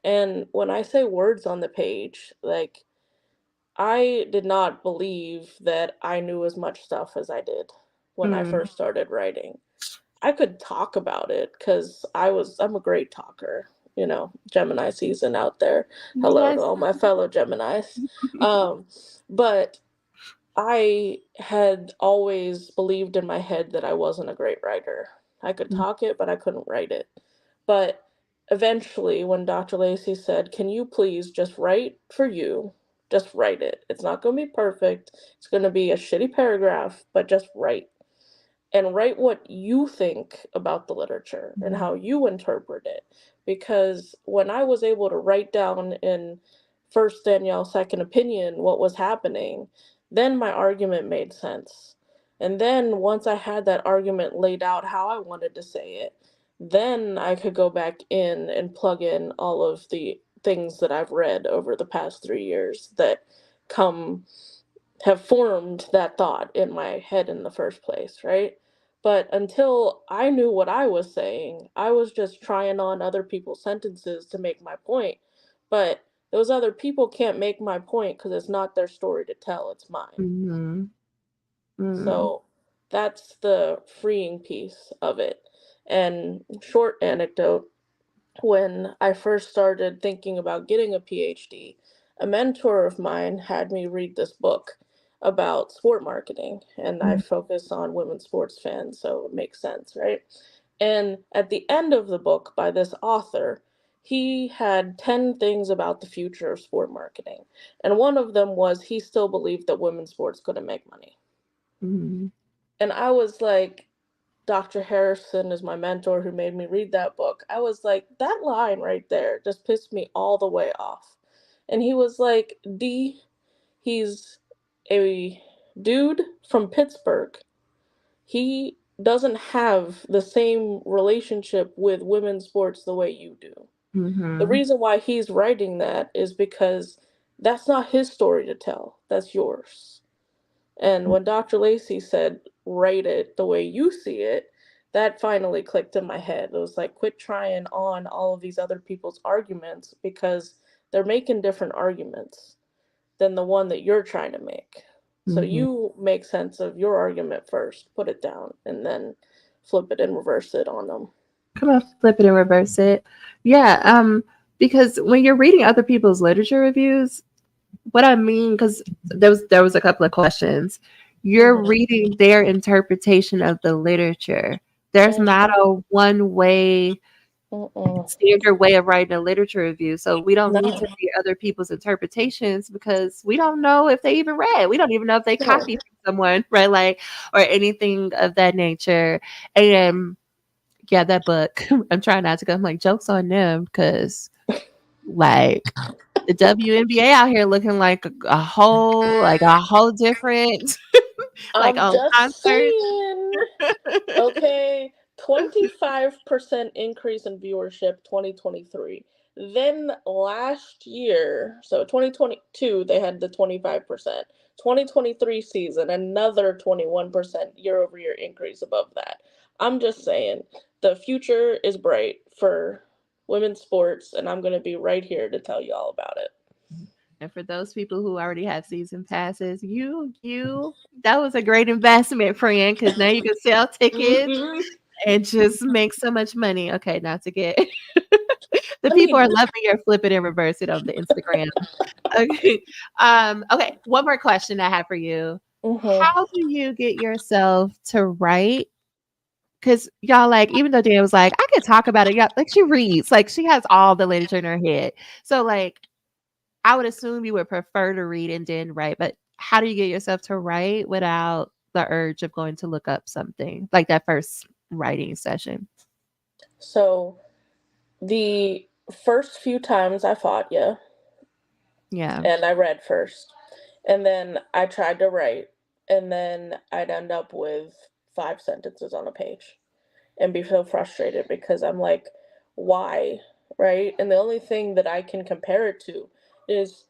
And when I say words on the page, like I did not believe that I knew as much stuff as I did when I Mm. first started writing. I could talk about it because I'm a great talker. You know, Gemini season out there. Hello to Yes. all my fellow Geminis. Um, but I had always believed in my head that I wasn't a great writer. I could talk it, but I couldn't write it. But eventually, when Dr. Lacey said, "Can you please just write for you? Just write it. It's not going to be perfect. It's going to be a shitty paragraph, but just write." And write what you think about the literature and Mhm. how you interpret it. Because when I was able to write down in First Danielle, Second Opinion what was happening, then my argument made sense. And then once I had that argument laid out how I wanted to say it, then I could go back in and plug in all of the things that I've read over the past 3 years that come have formed that thought in my head in the first place, right? But until I knew what I was saying, I was just trying on other people's sentences to make my point. But those other people can't make my point because it's not their story to tell, it's mine. Mhm. Mm. So that's the freeing piece of it. And short anecdote, when I first started thinking about getting a PhD, a mentor of mine had me read this book about sport marketing, and I Mm. focus on women's sports fans, so it makes sense, right? And at the end of the book by this author, he had 10 things about the future of sport marketing. And one of them was he still believed that women's sports couldn't make money. Mhm. And I was like, Dr. Harrison is my mentor who made me read that book. I was like, that line right there just pissed me all the way off. And he was like, D, he's a dude from Pittsburgh. He doesn't have the same relationship with women's sports the way you do. The Mhm. reason why he's writing that is because that's not his story to tell, that's yours. And when Dr. Lacey said, write it the way you see it, that finally clicked in my head. It was like, quit trying on all of these other people's arguments because they're making different arguments than the one that you're trying to make. So Mhm. you make sense of your argument first, put it down, and then flip it and reverse it on them. Come on, flip it and reverse it. Yeah, because when you're reading other people's literature reviews, what I mean, because there was a couple of questions. You're Mm-hmm. reading their interpretation of the literature. There's not Mm-hmm. a one way Mm-mm. standard way of writing a literature review. So we don't need to No. read other people's interpretations because we don't know if they even read. We don't even know if they No. copied from someone, right? Like, or anything of that nature. And yeah, that book, I'm trying not to go. I'm like, jokes on them because, like, the WNBA out here looking like a whole different, like, I'm on just concert. saying. Okay, 25% increase in viewership 2023. Then last year, so 2022, they had the 25%. 2023 season, another 21% year over year increase above that. I'm just saying, the future is bright for women's sports, and I'm going to be right here to tell you all about it. And for those people who already have season passes, that was a great investment, friend, because now you can sell tickets Hmm. and just make so much money. Okay, not to get the I people mean, are loving your flip it and reverse it on the Instagram. Okay. Okay, one more question I have for you. mhm. How do you get yourself to write? Because y'all, like, even though Dan was like, I could talk about it, yeah, like she reads, like she has all the literature in her head. So like I would assume you would prefer to read and then write, but how do you get yourself to write without the urge of going to look up something like that first writing session? So the first few times I fought you, Yeah. and I read first, and then I tried to write, and then I'd end up with 5 sentences on a page and be so frustrated because I'm like, why? Right? And the only thing that I can compare it to is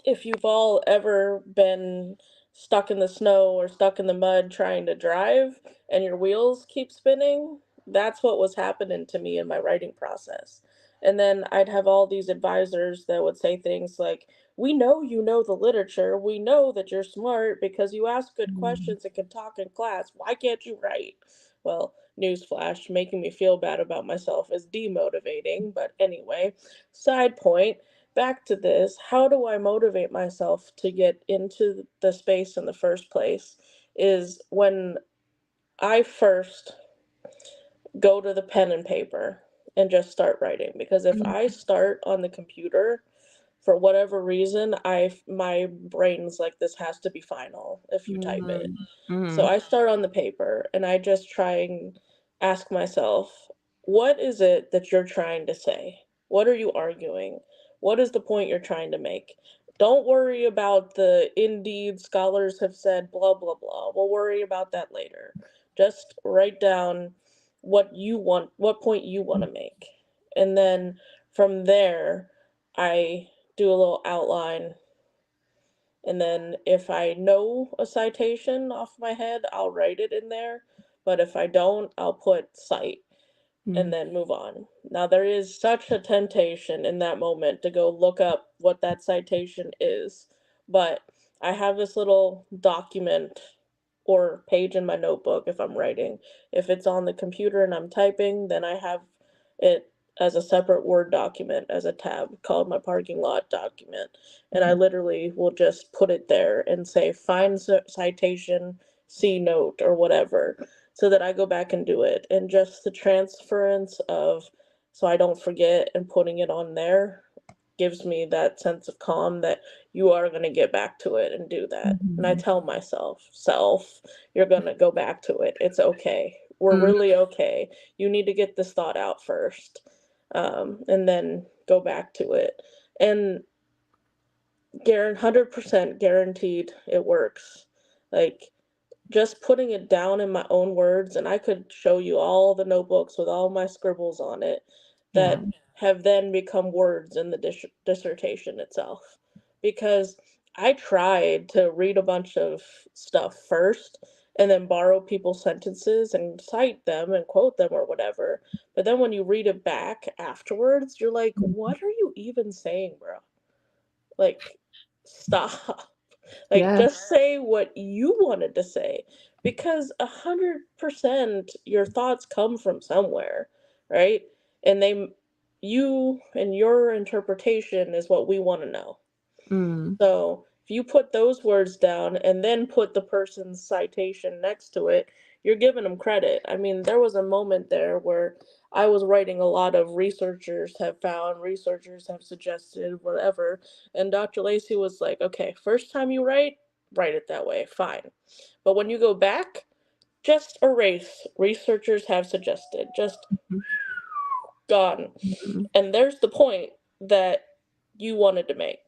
if you've all ever been stuck in the snow or stuck in the mud trying to drive and your wheels keep spinning, that's what was happening to me in my writing process. And then I'd have all these advisors that would say things like, we know you know the literature. We know that you're smart because you ask good Mm, questions and can talk in class. Why can't you write? Well, newsflash, making me feel bad about myself is demotivating. But anyway, side point, back to this, how do I motivate myself to get into the space in the first place? Is when I first go to the pen and paper and just start writing. Because if I mm, start on the computer, for whatever reason, my brain's like, this has to be final if you type it. mm, So mm, I start on the paper and I just try and ask myself, what is it that you're trying to say? What are you arguing? What is the point you're trying to make? Don't worry about the indeed scholars have said blah, blah, blah. We'll worry about that later. Just write down what point you want to make. And then from there, I do a little outline. And then if I know a citation off my head, I'll write it in there. But if I don't, I'll put cite and Mm, then move on. Now, there is such a temptation in that moment to go look up what that citation is, but I have this little document or page in my notebook if I'm writing. If it's on the computer and I'm typing, then I have it as a separate Word document as a tab called my parking lot document. And I mhm, literally will just put it there and say, find citation, C note, or whatever, so that I go back and do it. And just the transference of, so I don't forget and putting it on there gives me that sense of calm that you are going to get back to it and do that. And I mhm, tell myself, self, you're going to go back to it. It's okay. We're mm, really okay. You need to get this thought out first, and then go back to it. And 100% guaranteed it works. Like, just putting it down in my own words, and I could show you all the notebooks with all my scribbles on it yeah. that have then become words in the dissertation itself. Because I tried to read a bunch of stuff first and then borrow people's sentences and cite them and quote them or whatever. But then when you read it back afterwards, you're like, Mhm. what are you even saying, bro? Like, stop. Like, Yeah. just say what you wanted to say, because 100% your thoughts come from somewhere, right? And you and your interpretation is what we want to know. Mm, So if you put those words down and then put the person's citation next to it, you're giving them credit. I mean, there was a moment there where I was writing a lot of researchers have found, researchers have suggested, whatever. And Dr. Lacey was like, okay, first time you write it that way, fine. But when you go back, just erase researchers have suggested, just mhm, gone. mhm. And there's the point that you wanted to make,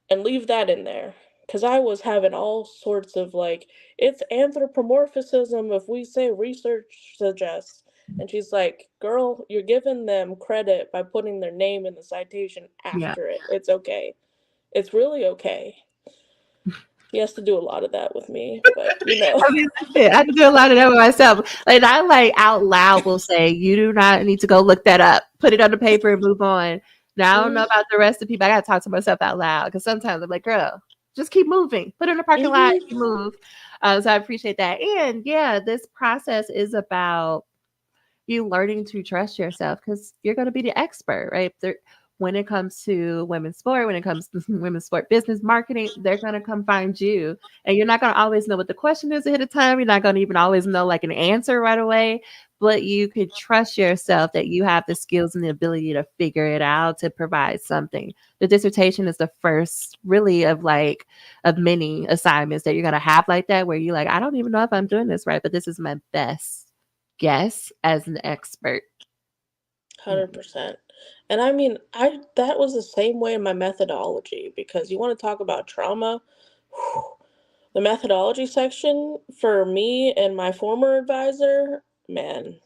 and leave that in there. Because I was having all sorts of like, it's anthropomorphism if we say research suggests. And she's like, girl, you're giving them credit by putting their name in the citation Yeah. after it. It's okay. It's really okay. He has to do a lot of that with me, but you know. I mean, listen, I can do a lot of that with myself. Like I like out loud will say, "You do not need to go look that up. Put it on the paper and move on." Now I don't know Mhm, about the rest of the people. I gotta talk to myself out loud because sometimes I'm like, "Girl, just keep moving. Put it in the parking lot. mhm, You move." So I appreciate that. And yeah, this process is about you learning to trust yourself because you're going to be the expert, right? When it comes to women's sport, when it comes to women's sport business marketing, they're going to come find you. And you're not going to always know what the question is ahead of time. You're not going to even always know like an answer right away, but you can trust yourself that you have the skills and the ability to figure it out to provide something. The dissertation is the first really of many assignments that you're going to have like that, where you're like, I don't even know if I'm doing this right, but this is my best guess as an expert. Yeah. 100%. And I mean, I that was the same way in my methodology, because you want to talk about trauma. The methodology section for me and my former advisor, man,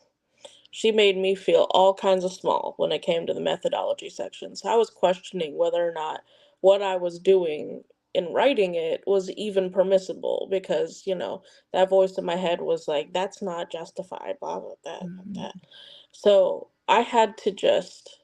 she made me feel all kinds of small when it came to the methodology section. So I was questioning whether or not what I was doing in writing it was even permissible, because, that voice in my head was like, that's not justified, blah, blah, that, Mhm. that. So I had to just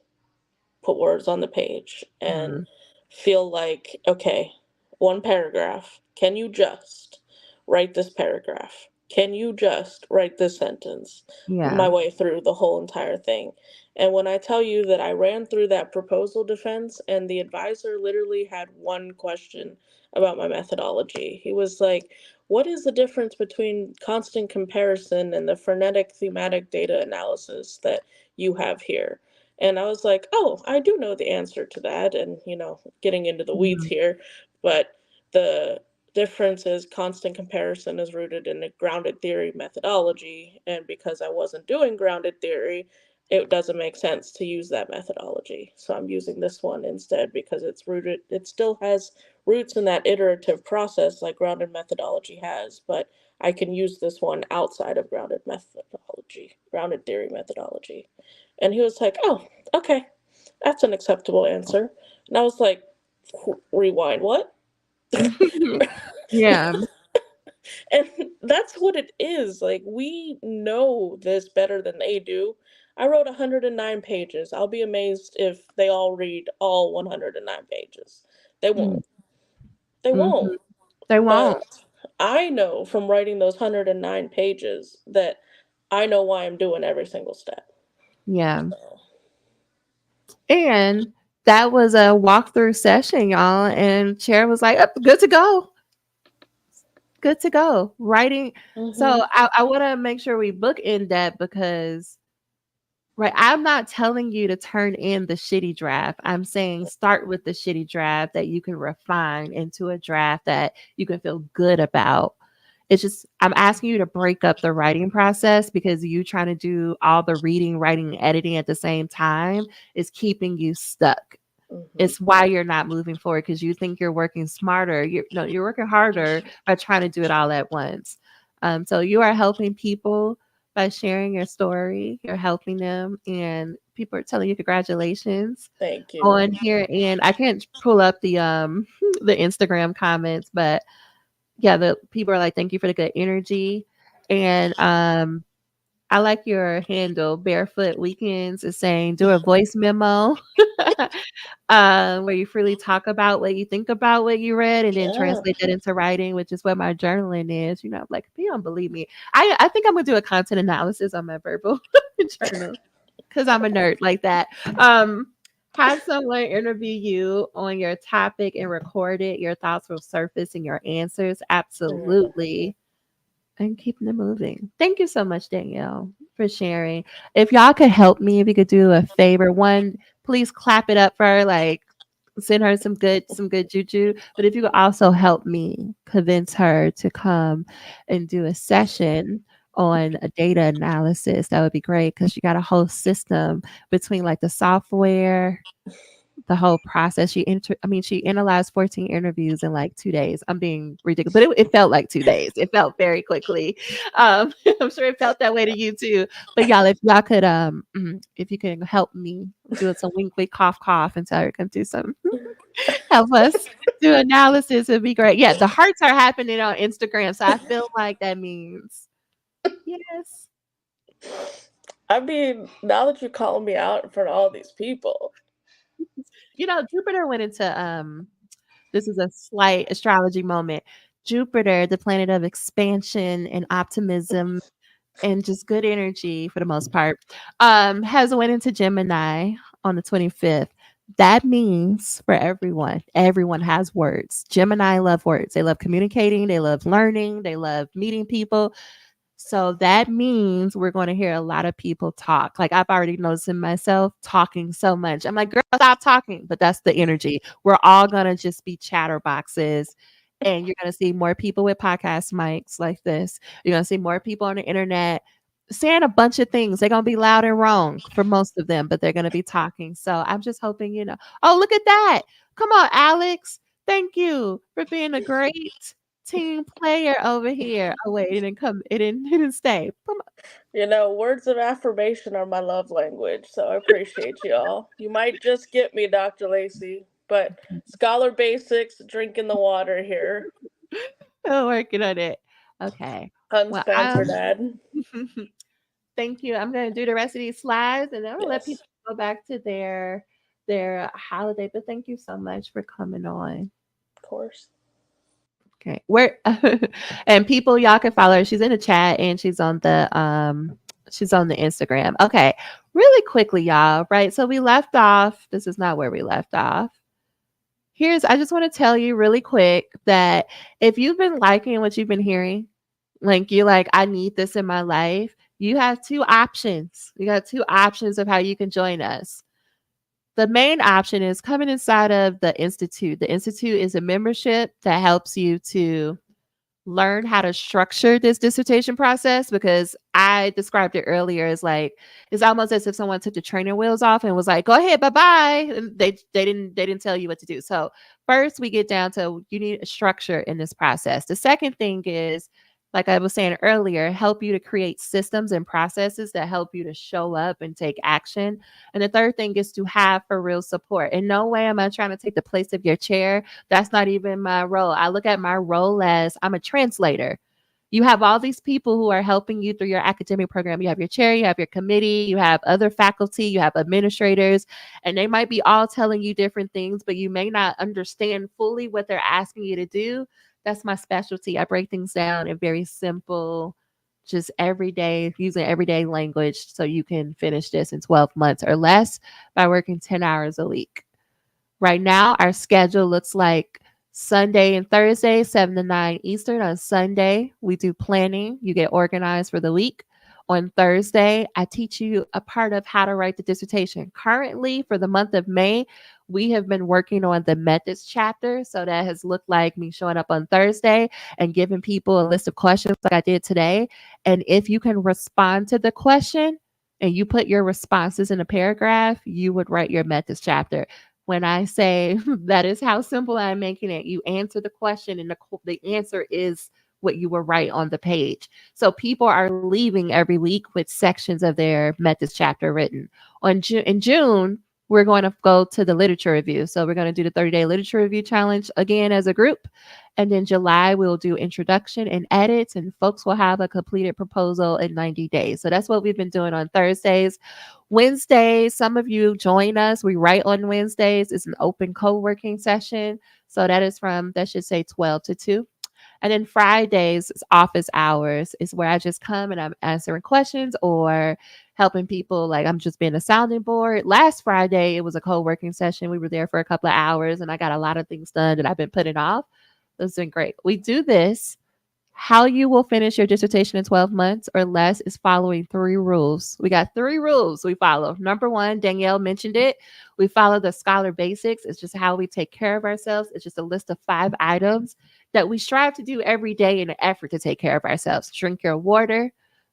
put words on the page and Mhm. feel like, okay, one paragraph. Can you just write this paragraph? Can you just write this sentence? My Yeah. way through the whole entire thing. And when I tell you that I ran through that proposal defense and the advisor literally had one question about my methodology, he was like, what is the difference between constant comparison and the frenetic thematic data analysis that you have here? And I was like, oh, I do know the answer to that. And, getting into the weeds Mhm. here, but the difference is constant comparison is rooted in a grounded theory methodology. And because I wasn't doing grounded theory, it doesn't make sense to use that methodology. So I'm using this one instead because it still has roots in that iterative process like grounded methodology has, but I can use this one outside of grounded methodology. grounded theory methodology. And he was like, oh, okay, that's an acceptable answer. And I was like, rewind, what? Yeah. And that's what it is. Like, we know this better than they do. I wrote 109 pages. I'll be amazed if they all read all 109 pages. They Mm, won't. They mhm. won't. They won't. But I know from writing those 109 pages that I know why I'm doing every single step. Yeah. So, And that was a walkthrough session, y'all. And Sharon was like, good to go. Good to go. Writing. So mhm. I want to make sure we bookend that because, right, I'm not telling you to turn in the shitty draft. I'm saying start with the shitty draft that you can refine into a draft that you can feel good about. It's just, I'm asking you to break up the writing process because you trying to do all the reading, writing, editing at the same time is keeping you stuck. Mhm. It's why you're not moving forward because you think you're working smarter. You're working harder by trying to do it all at once. So you are helping people by sharing your story. You're helping them, and people are telling you congratulations Thank you. on here. And I can't pull up the the Instagram comments, but yeah, the people are like, "Thank you for the good energy," and I like your handle, Barefoot Weekends, is saying, "Do a voice memo." Where you freely talk about what you think about what you read and then Yeah. translate that into writing, which is what my journaling is. Like if you don't believe me, I think I'm gonna do a content analysis on my verbal journal because I'm a nerd like that. Um, have someone interview you on your topic and record it. Your thoughts will surface in your answers. Mhm. Absolutely. And keeping it moving. Thank you so much, Danielle, for sharing. If y'all could help me, if you could do a favor, one, please clap it up for her, like send her some good juju. But if you could also help me convince her to come and do a session on a data analysis, that would be great because she got a whole system between like the software, the whole process. She analyzed 14 interviews in like 2 days. I'm being ridiculous, but it felt like 2 days. It felt very quickly. I'm sure it felt that way to you too. But y'all, if y'all could, if you can help me do some wink, wink, cough, cough, and tell her come do some, help us do analysis, it'd be great. Yeah, the hearts are happening on Instagram, so I feel like that means yes. I mean, now that you're calling me out in front of all these people. Jupiter went into this is a slight astrology moment. Jupiter, the planet of expansion and optimism and just good energy for the most part, has went into Gemini on the 25th. That means for everyone has words. Gemini love words. They love communicating, they love learning, they love meeting people. So that means we're going to hear a lot of people talk. Like I've already noticed in myself talking so much. I'm like, girl, stop talking. But that's the energy. We're all going to just be chatterboxes. And you're going to see more people with podcast mics like this. You're going to see more people on the internet saying a bunch of things. They're going to be loud and wrong for most of them, but they're going to be talking. So I'm just hoping, oh, look at that. Come on, Alex. Thank you for being a great team player over here. Oh wait, it didn't come. It didn't stay. Come on. Words of affirmation are my love language, so I appreciate y'all. You might just get me, Dr. Lacey, but scholar basics, drinking the water here. I'm working on it. Okay. Well, Unsponsored ad. thank you. I'm gonna do the rest of these slides, and then I'll let Yes, people go back to their holiday. But thank you so much for coming on. of course. Okay. Where and people y'all can follow her. She's in the chat and she's on the Instagram. Okay. Really quickly, y'all, right? So we left off. This is not where we left off. I just want to tell you really quick that if you've been liking what you've been hearing, like you're like, I need this in my life, you have two options. You got two options of how you can join us. The main option is coming inside of the Institute. The Institute is a membership that helps you to learn how to structure this dissertation process because I described it earlier as like it's almost as if someone took the training wheels off and was like, "Go ahead, bye-bye." And they didn't tell you what to do. So, first we get down to you need a structure in this process. The second thing is like I was saying earlier, help you to create systems and processes that help you to show up and take action. And the third thing is to have for real support. In no way am I trying to take the place of your chair. That's not even my role. I look at my role as I'm a translator. You have all these people who are helping you through your academic program. You have your chair, you have your committee, you have other faculty, you have administrators, and they might be all telling you different things, but you may not understand fully what they're asking you to do. That's my specialty. I break things down in very simple, just everyday, using everyday language so you can finish this in 12 months or less by working 10 hours a week. Right now, our schedule looks like Sunday and Thursday, 7 to 9 Eastern. On Sunday, we do planning. You get organized for the week. On Thursday, I teach you a part of how to write the dissertation. Currently, for the month of May, we have been working on the methods chapter. So that has looked like me showing up on Thursday and giving people a list of questions like I did today. And if you can respond to the question and you put your responses in a paragraph, you would write your methods chapter. When I say that is how simple I'm making it, you answer the question and the answer is what you will write on the page. So people are leaving every week with sections of their methods chapter written. In June, we're going to go to the literature review. So we're going to do the 30-day literature review challenge again as a group. And in July, we'll do introduction and edits, and folks will have a completed proposal in 90 days. So that's what we've been doing on Thursdays. Wednesdays, some of you join us. We write on Wednesdays. It's an open co-working session. So that should say 12 to 2. And then Fridays is office hours, is where I just come and I'm answering questions or helping people. Like I'm just being a sounding board. Last Friday, it was a co-working session. We were there for a couple of hours and I got a lot of things done that I've been putting off. It's been great. We do this. How you will finish your dissertation in 12 months or less is following 3 rules. We got 3 rules we follow. Number 1, Danielle mentioned it. We follow the scholar basics. It's just how we take care of ourselves. It's just a list of 5 items that we strive to do every day in an effort to take care of ourselves. Drink your water,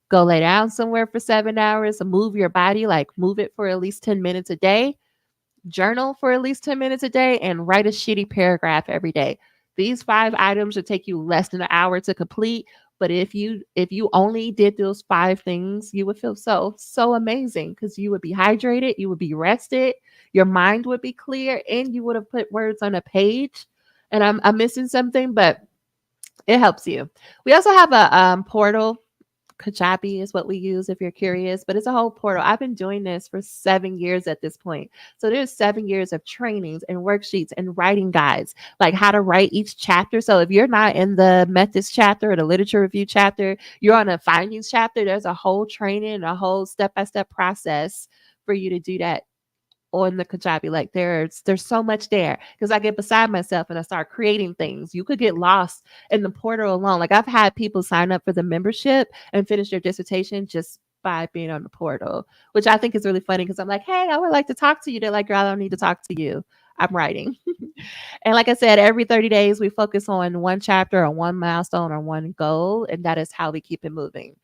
go lay down somewhere for 7 hours, move your body, like move it for at least 10 minutes a day, journal for at least 10 minutes a day, and write a shitty paragraph every day. These 5 items should take you less than an hour to complete. But if you only did those 5 things, you would feel so amazing because you would be hydrated, you would be rested, your mind would be clear, and you would have put words on a page. And I'm missing something, but it helps you. We also have a portal. Kajabi is what we use if you're curious, but it's a whole portal. I've been doing this for 7 years at this point. So there's 7 years of trainings and worksheets and writing guides, like how to write each chapter. So if you're not in the methods chapter or the literature review chapter, you're on a findings chapter, there's a whole training and a whole step-by-step process for you to do that on the Kajabi. Like there's so much there because I get beside myself and I start creating things. You could get lost in the portal alone. Like I've had people sign up for the membership and finish their dissertation just by being on the portal, which I think is really funny because I'm like, hey, I would like to talk to you. They're like, girl, I don't need to talk to you. I'm writing. And like I said, every 30 days we focus on one chapter or one milestone or one goal, and that is how we keep it moving.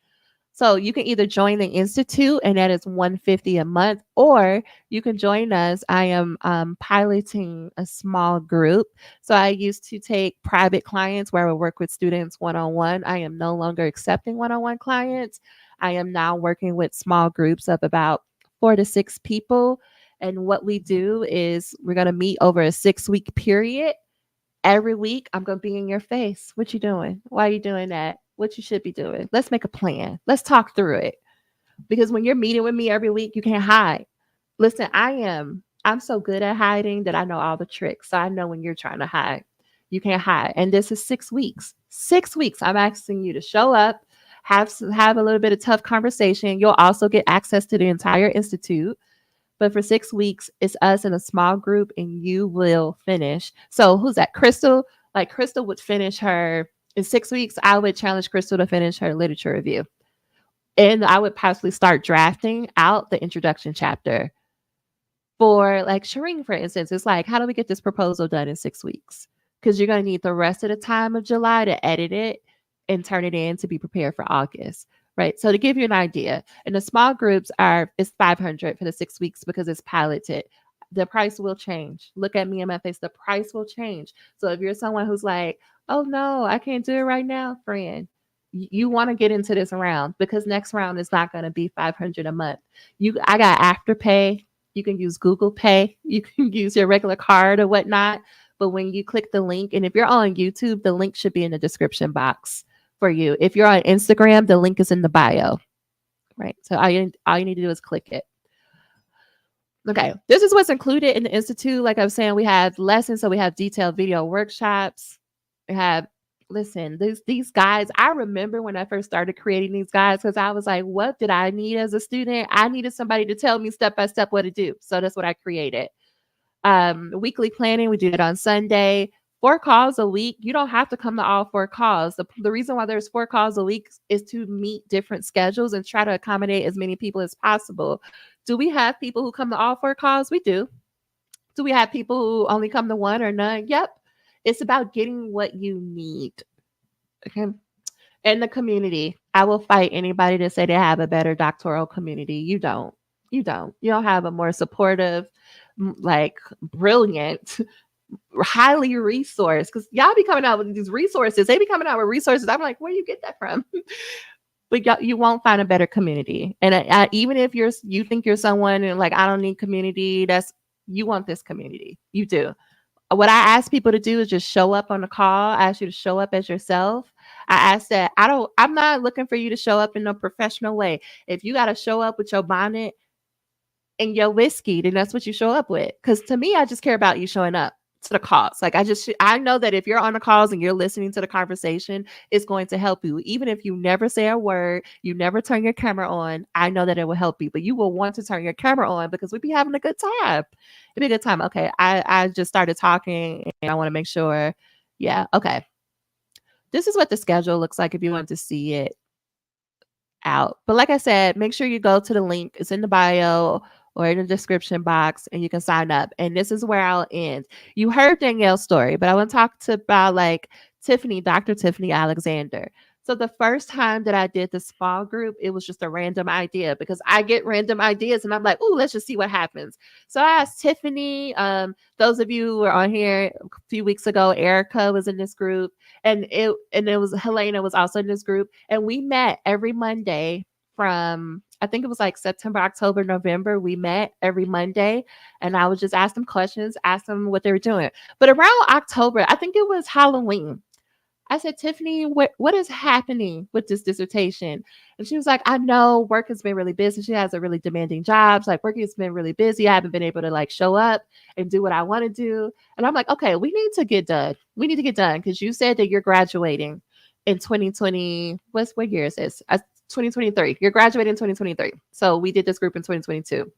So you can either join the Institute, and that is $150 a month, or you can join us. I am piloting a small group. So I used to take private clients where I would work with students one-on-one. I am no longer accepting one-on-one clients. I am now working with small groups of about 4 to 6 people. And what we do is we're going to meet over a 6-week period. Every week, I'm going to be in your face. What you doing? Why are you doing that? What you should be doing. Let's make a plan. Let's talk through it. Because when you're meeting with me every week, you can't hide. Listen, I'm so good at hiding that I know all the tricks. So I know when you're trying to hide, you can't hide. And this is 6 weeks. 6 weeks. I'm asking you to show up, have a little bit of tough conversation. You'll also get access to the entire institute. But for 6 weeks, it's us in a small group and you will finish. So who's that? Crystal? Like Crystal would finish her in 6 weeks. I would challenge Crystal to finish her literature review. And I would possibly start drafting out the introduction chapter. For like Shireen, for instance, it's like, how do we get this proposal done in 6 weeks? Because you're going to need the rest of the time of July to edit it and turn it in to be prepared for August. Right. So to give you an idea, and the small groups it's $500 for the 6 weeks because it's piloted. The price will change. Look at me in my face. The price will change. So if you're someone who's like, oh no, I can't do it right now, friend, You want to get into this round because next round is not going to be 500 a month. I got Afterpay. You can use Google Pay. You can use your regular card or whatnot. But when you click the link, and if you're on YouTube, the link should be in the description box for you. If you're on Instagram, the link is in the bio, right? So all you need to do is click it. Okay, this is what's included in the Institute. Like I was saying, we have lessons, so we have detailed video workshops. We have, listen, these guides. I remember when I first started creating these guides because I was like, what did I need as a student? I needed somebody to tell me step by step what to do. So that's what I created. Weekly planning, we do it on Sunday. 4 calls a week. You don't have to come to all 4 calls. The reason why there's 4 calls a week is to meet different schedules and try to accommodate as many people as possible. Do we have people who come to all 4 calls? We do. Do we have people who only come to 1 or none? Yep. It's about getting what you need. Okay. In the community, I will fight anybody to say they have a better doctoral community. You don't. You don't have a more supportive, like brilliant, highly resourced, because y'all be coming out with these resources. They be coming out with resources. I'm like, where do you get that from? But you won't find a better community. And even if you think you're someone and like, I don't need community, you want this community. You do. What I ask people to do is just show up on the call. I ask you to show up as yourself. I ask that I'm not looking for you to show up in a professional way. If you got to show up with your bonnet and your whiskey, then that's what you show up with. Because to me, I just care about you showing up to the calls. Like I know that if you're on the calls and you're listening to the conversation, it's going to help you. Even if you never say a word, you never turn your camera on, I know that it will help you. But you will want to turn your camera on because we'd be having a good time. It'd be a good time. Okay, I just started talking and I want to make sure. Yeah, okay. This is what the schedule looks like if you want to see it out. But like I said, make sure you go to the link. It's in the bio or in the description box and you can sign up. And this is where I'll end. You heard Danielle's story, but I want to talk about like Tiffany, Dr. Tiffany Alexander. So the first time that I did the small group, it was just a random idea because I get random ideas and I'm like, oh, let's just see what happens. So I asked Tiffany, those of you who were on here a few weeks ago, Erica was in this group and it was Helena was also in this group. And we met every Monday from, I think it was like September, October, November. We met every Monday and I would just ask them questions, ask them what they were doing. But around October, I think it was Halloween. I said, Tiffany, what is happening with this dissertation? And she was like, I know work has been really busy. She has a really demanding job. She's like, work has been really busy. I haven't been able to like show up and do what I want to do. And I'm like, okay, we need to get done. We need to get done because you said that you're graduating in 2020. What year is this? 2023. You're graduating in 2023. So we did this group in 2022.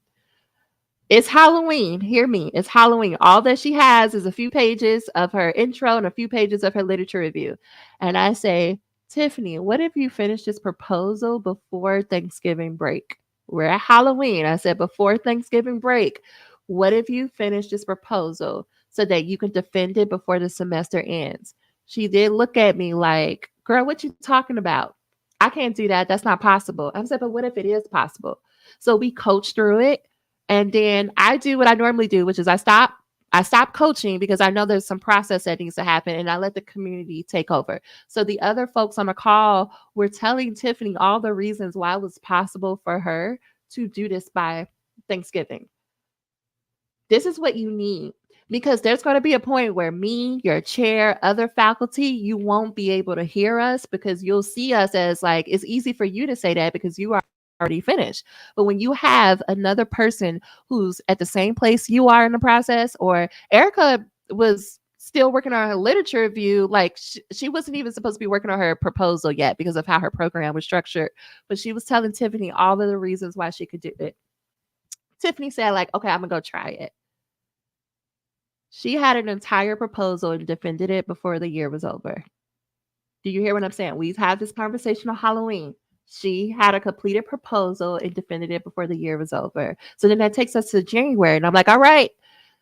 It's Halloween. Hear me. It's Halloween. All that she has is a few pages of her intro and a few pages of her literature review. And I say, Tiffany, what if you finish this proposal before Thanksgiving break? We're at Halloween. I said, before Thanksgiving break, what if you finish this proposal so that you can defend it before the semester ends? She did look at me like, girl, what you talking about? I can't do that. That's not possible. I said, but what if it is possible? So we coached through it. And then I do what I normally do, which is I stop coaching because I know there's some process that needs to happen and I let the community take over. So the other folks on the call were telling Tiffany all the reasons why it was possible for her to do this by Thanksgiving. This is what you need because there's going to be a point where me, your chair, other faculty, you won't be able to hear us because you'll see us as like, it's easy for you to say that because you are already finished. But when you have another person who's at the same place you are in the process, or Erica was still working on her literature review, like she wasn't even supposed to be working on her proposal yet because of how her program was structured. But she was telling Tiffany all of the reasons why she could do it. Tiffany said, like, okay, I'm gonna go try it. She had an entire proposal and defended it before the year was over. Do you hear what I'm saying? We've had this conversation on Halloween. She had a completed proposal and defended it before the year was over. So then that takes us to January. And I'm like, all right.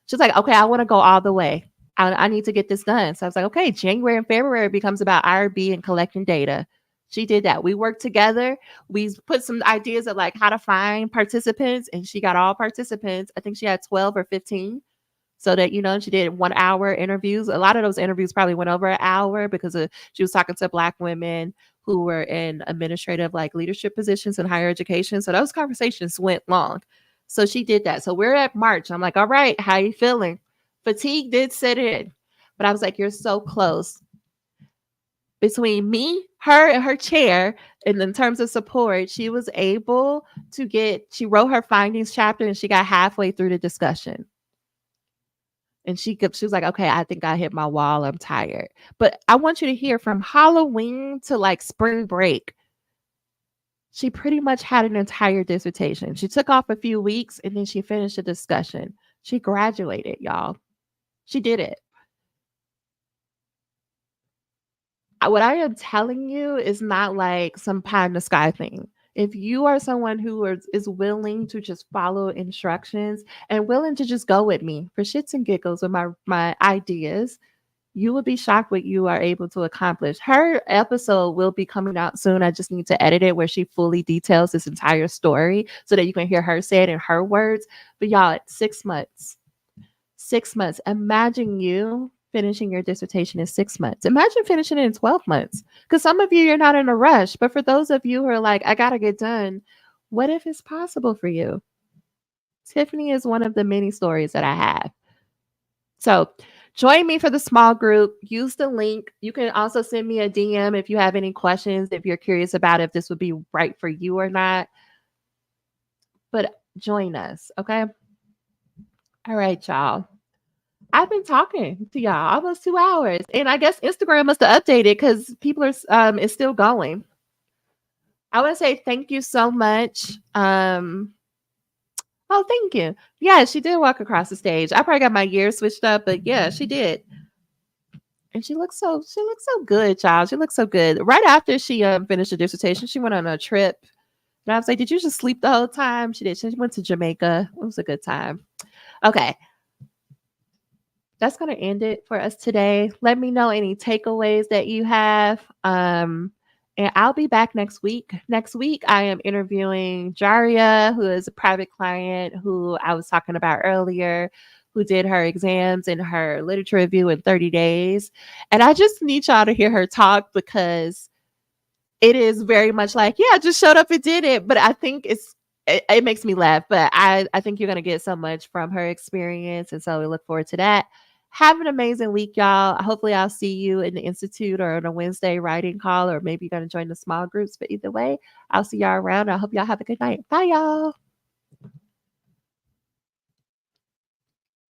She's like, okay, I want to go all the way. I need to get this done. So I was like, okay, January and February becomes about IRB and collecting data. She did that. We worked together. We put some ideas of like how to find participants and she got all participants. I think she had 12 or 15. So that, she did 1 hour interviews. A lot of those interviews probably went over an hour because she was talking to Black women who were in administrative like leadership positions in higher education. So those conversations went long. So she did that. So we're at March. I'm like, all right, how you feeling? Fatigue did set in, but I was like, you're so close. Between me, her, and her chair, and in terms of support, she was able to she wrote her findings chapter and she got halfway through the discussion. And she was like, okay, I think I hit my wall. I'm tired. But I want you to hear from Halloween to like spring break. She pretty much had an entire dissertation. She took off a few weeks and then she finished the discussion. She graduated, y'all. She did it. What I am telling you is not like some pie in the sky thing. If you are someone who is willing to just follow instructions and willing to just go with me for shits and giggles with my ideas, you will be shocked what you are able to accomplish. Her episode will be coming out soon. I just need to edit it where she fully details this entire story so that you can hear her say it in her words. But y'all, 6 months. 6 months. Imagine you finishing your dissertation in 6 months. Imagine finishing it in 12 months. Because some of you, you're not in a rush. But for those of you who are like, I got to get done, what if it's possible for you? Tiffany is one of the many stories that I have. So join me for the small group. Use the link. You can also send me a DM if you have any questions, if you're curious about if this would be right for you or not. But join us, okay? All right, y'all. I've been talking to y'all almost 2 hours, and I guess Instagram must have updated because people are it's still going. I want to say thank you so much. Oh, thank you. Yeah, she did walk across the stage. I probably got my gear switched up, but yeah, she did. And she looks so good, child. She looks so good. Right after she finished her dissertation, she went on a trip. And I was like, did you just sleep the whole time? She did. She went to Jamaica. It was a good time. Okay. That's going to end it for us today. Let me know any takeaways that you have. And I'll be back next week. Next week, I am interviewing Jaria, who is a private client who I was talking about earlier, who did her exams and her literature review in 30 days. And I just need y'all to hear her talk because it is very much like, yeah, I just showed up and did it. But I think it makes me laugh. But I think you're going to get so much from her experience. And so we look forward to that. Have an amazing week, y'all. Hopefully, I'll see you in the Institute or on a Wednesday writing call, or maybe you're going to join the small groups. But either way, I'll see y'all around. I hope y'all have a good night. Bye, y'all.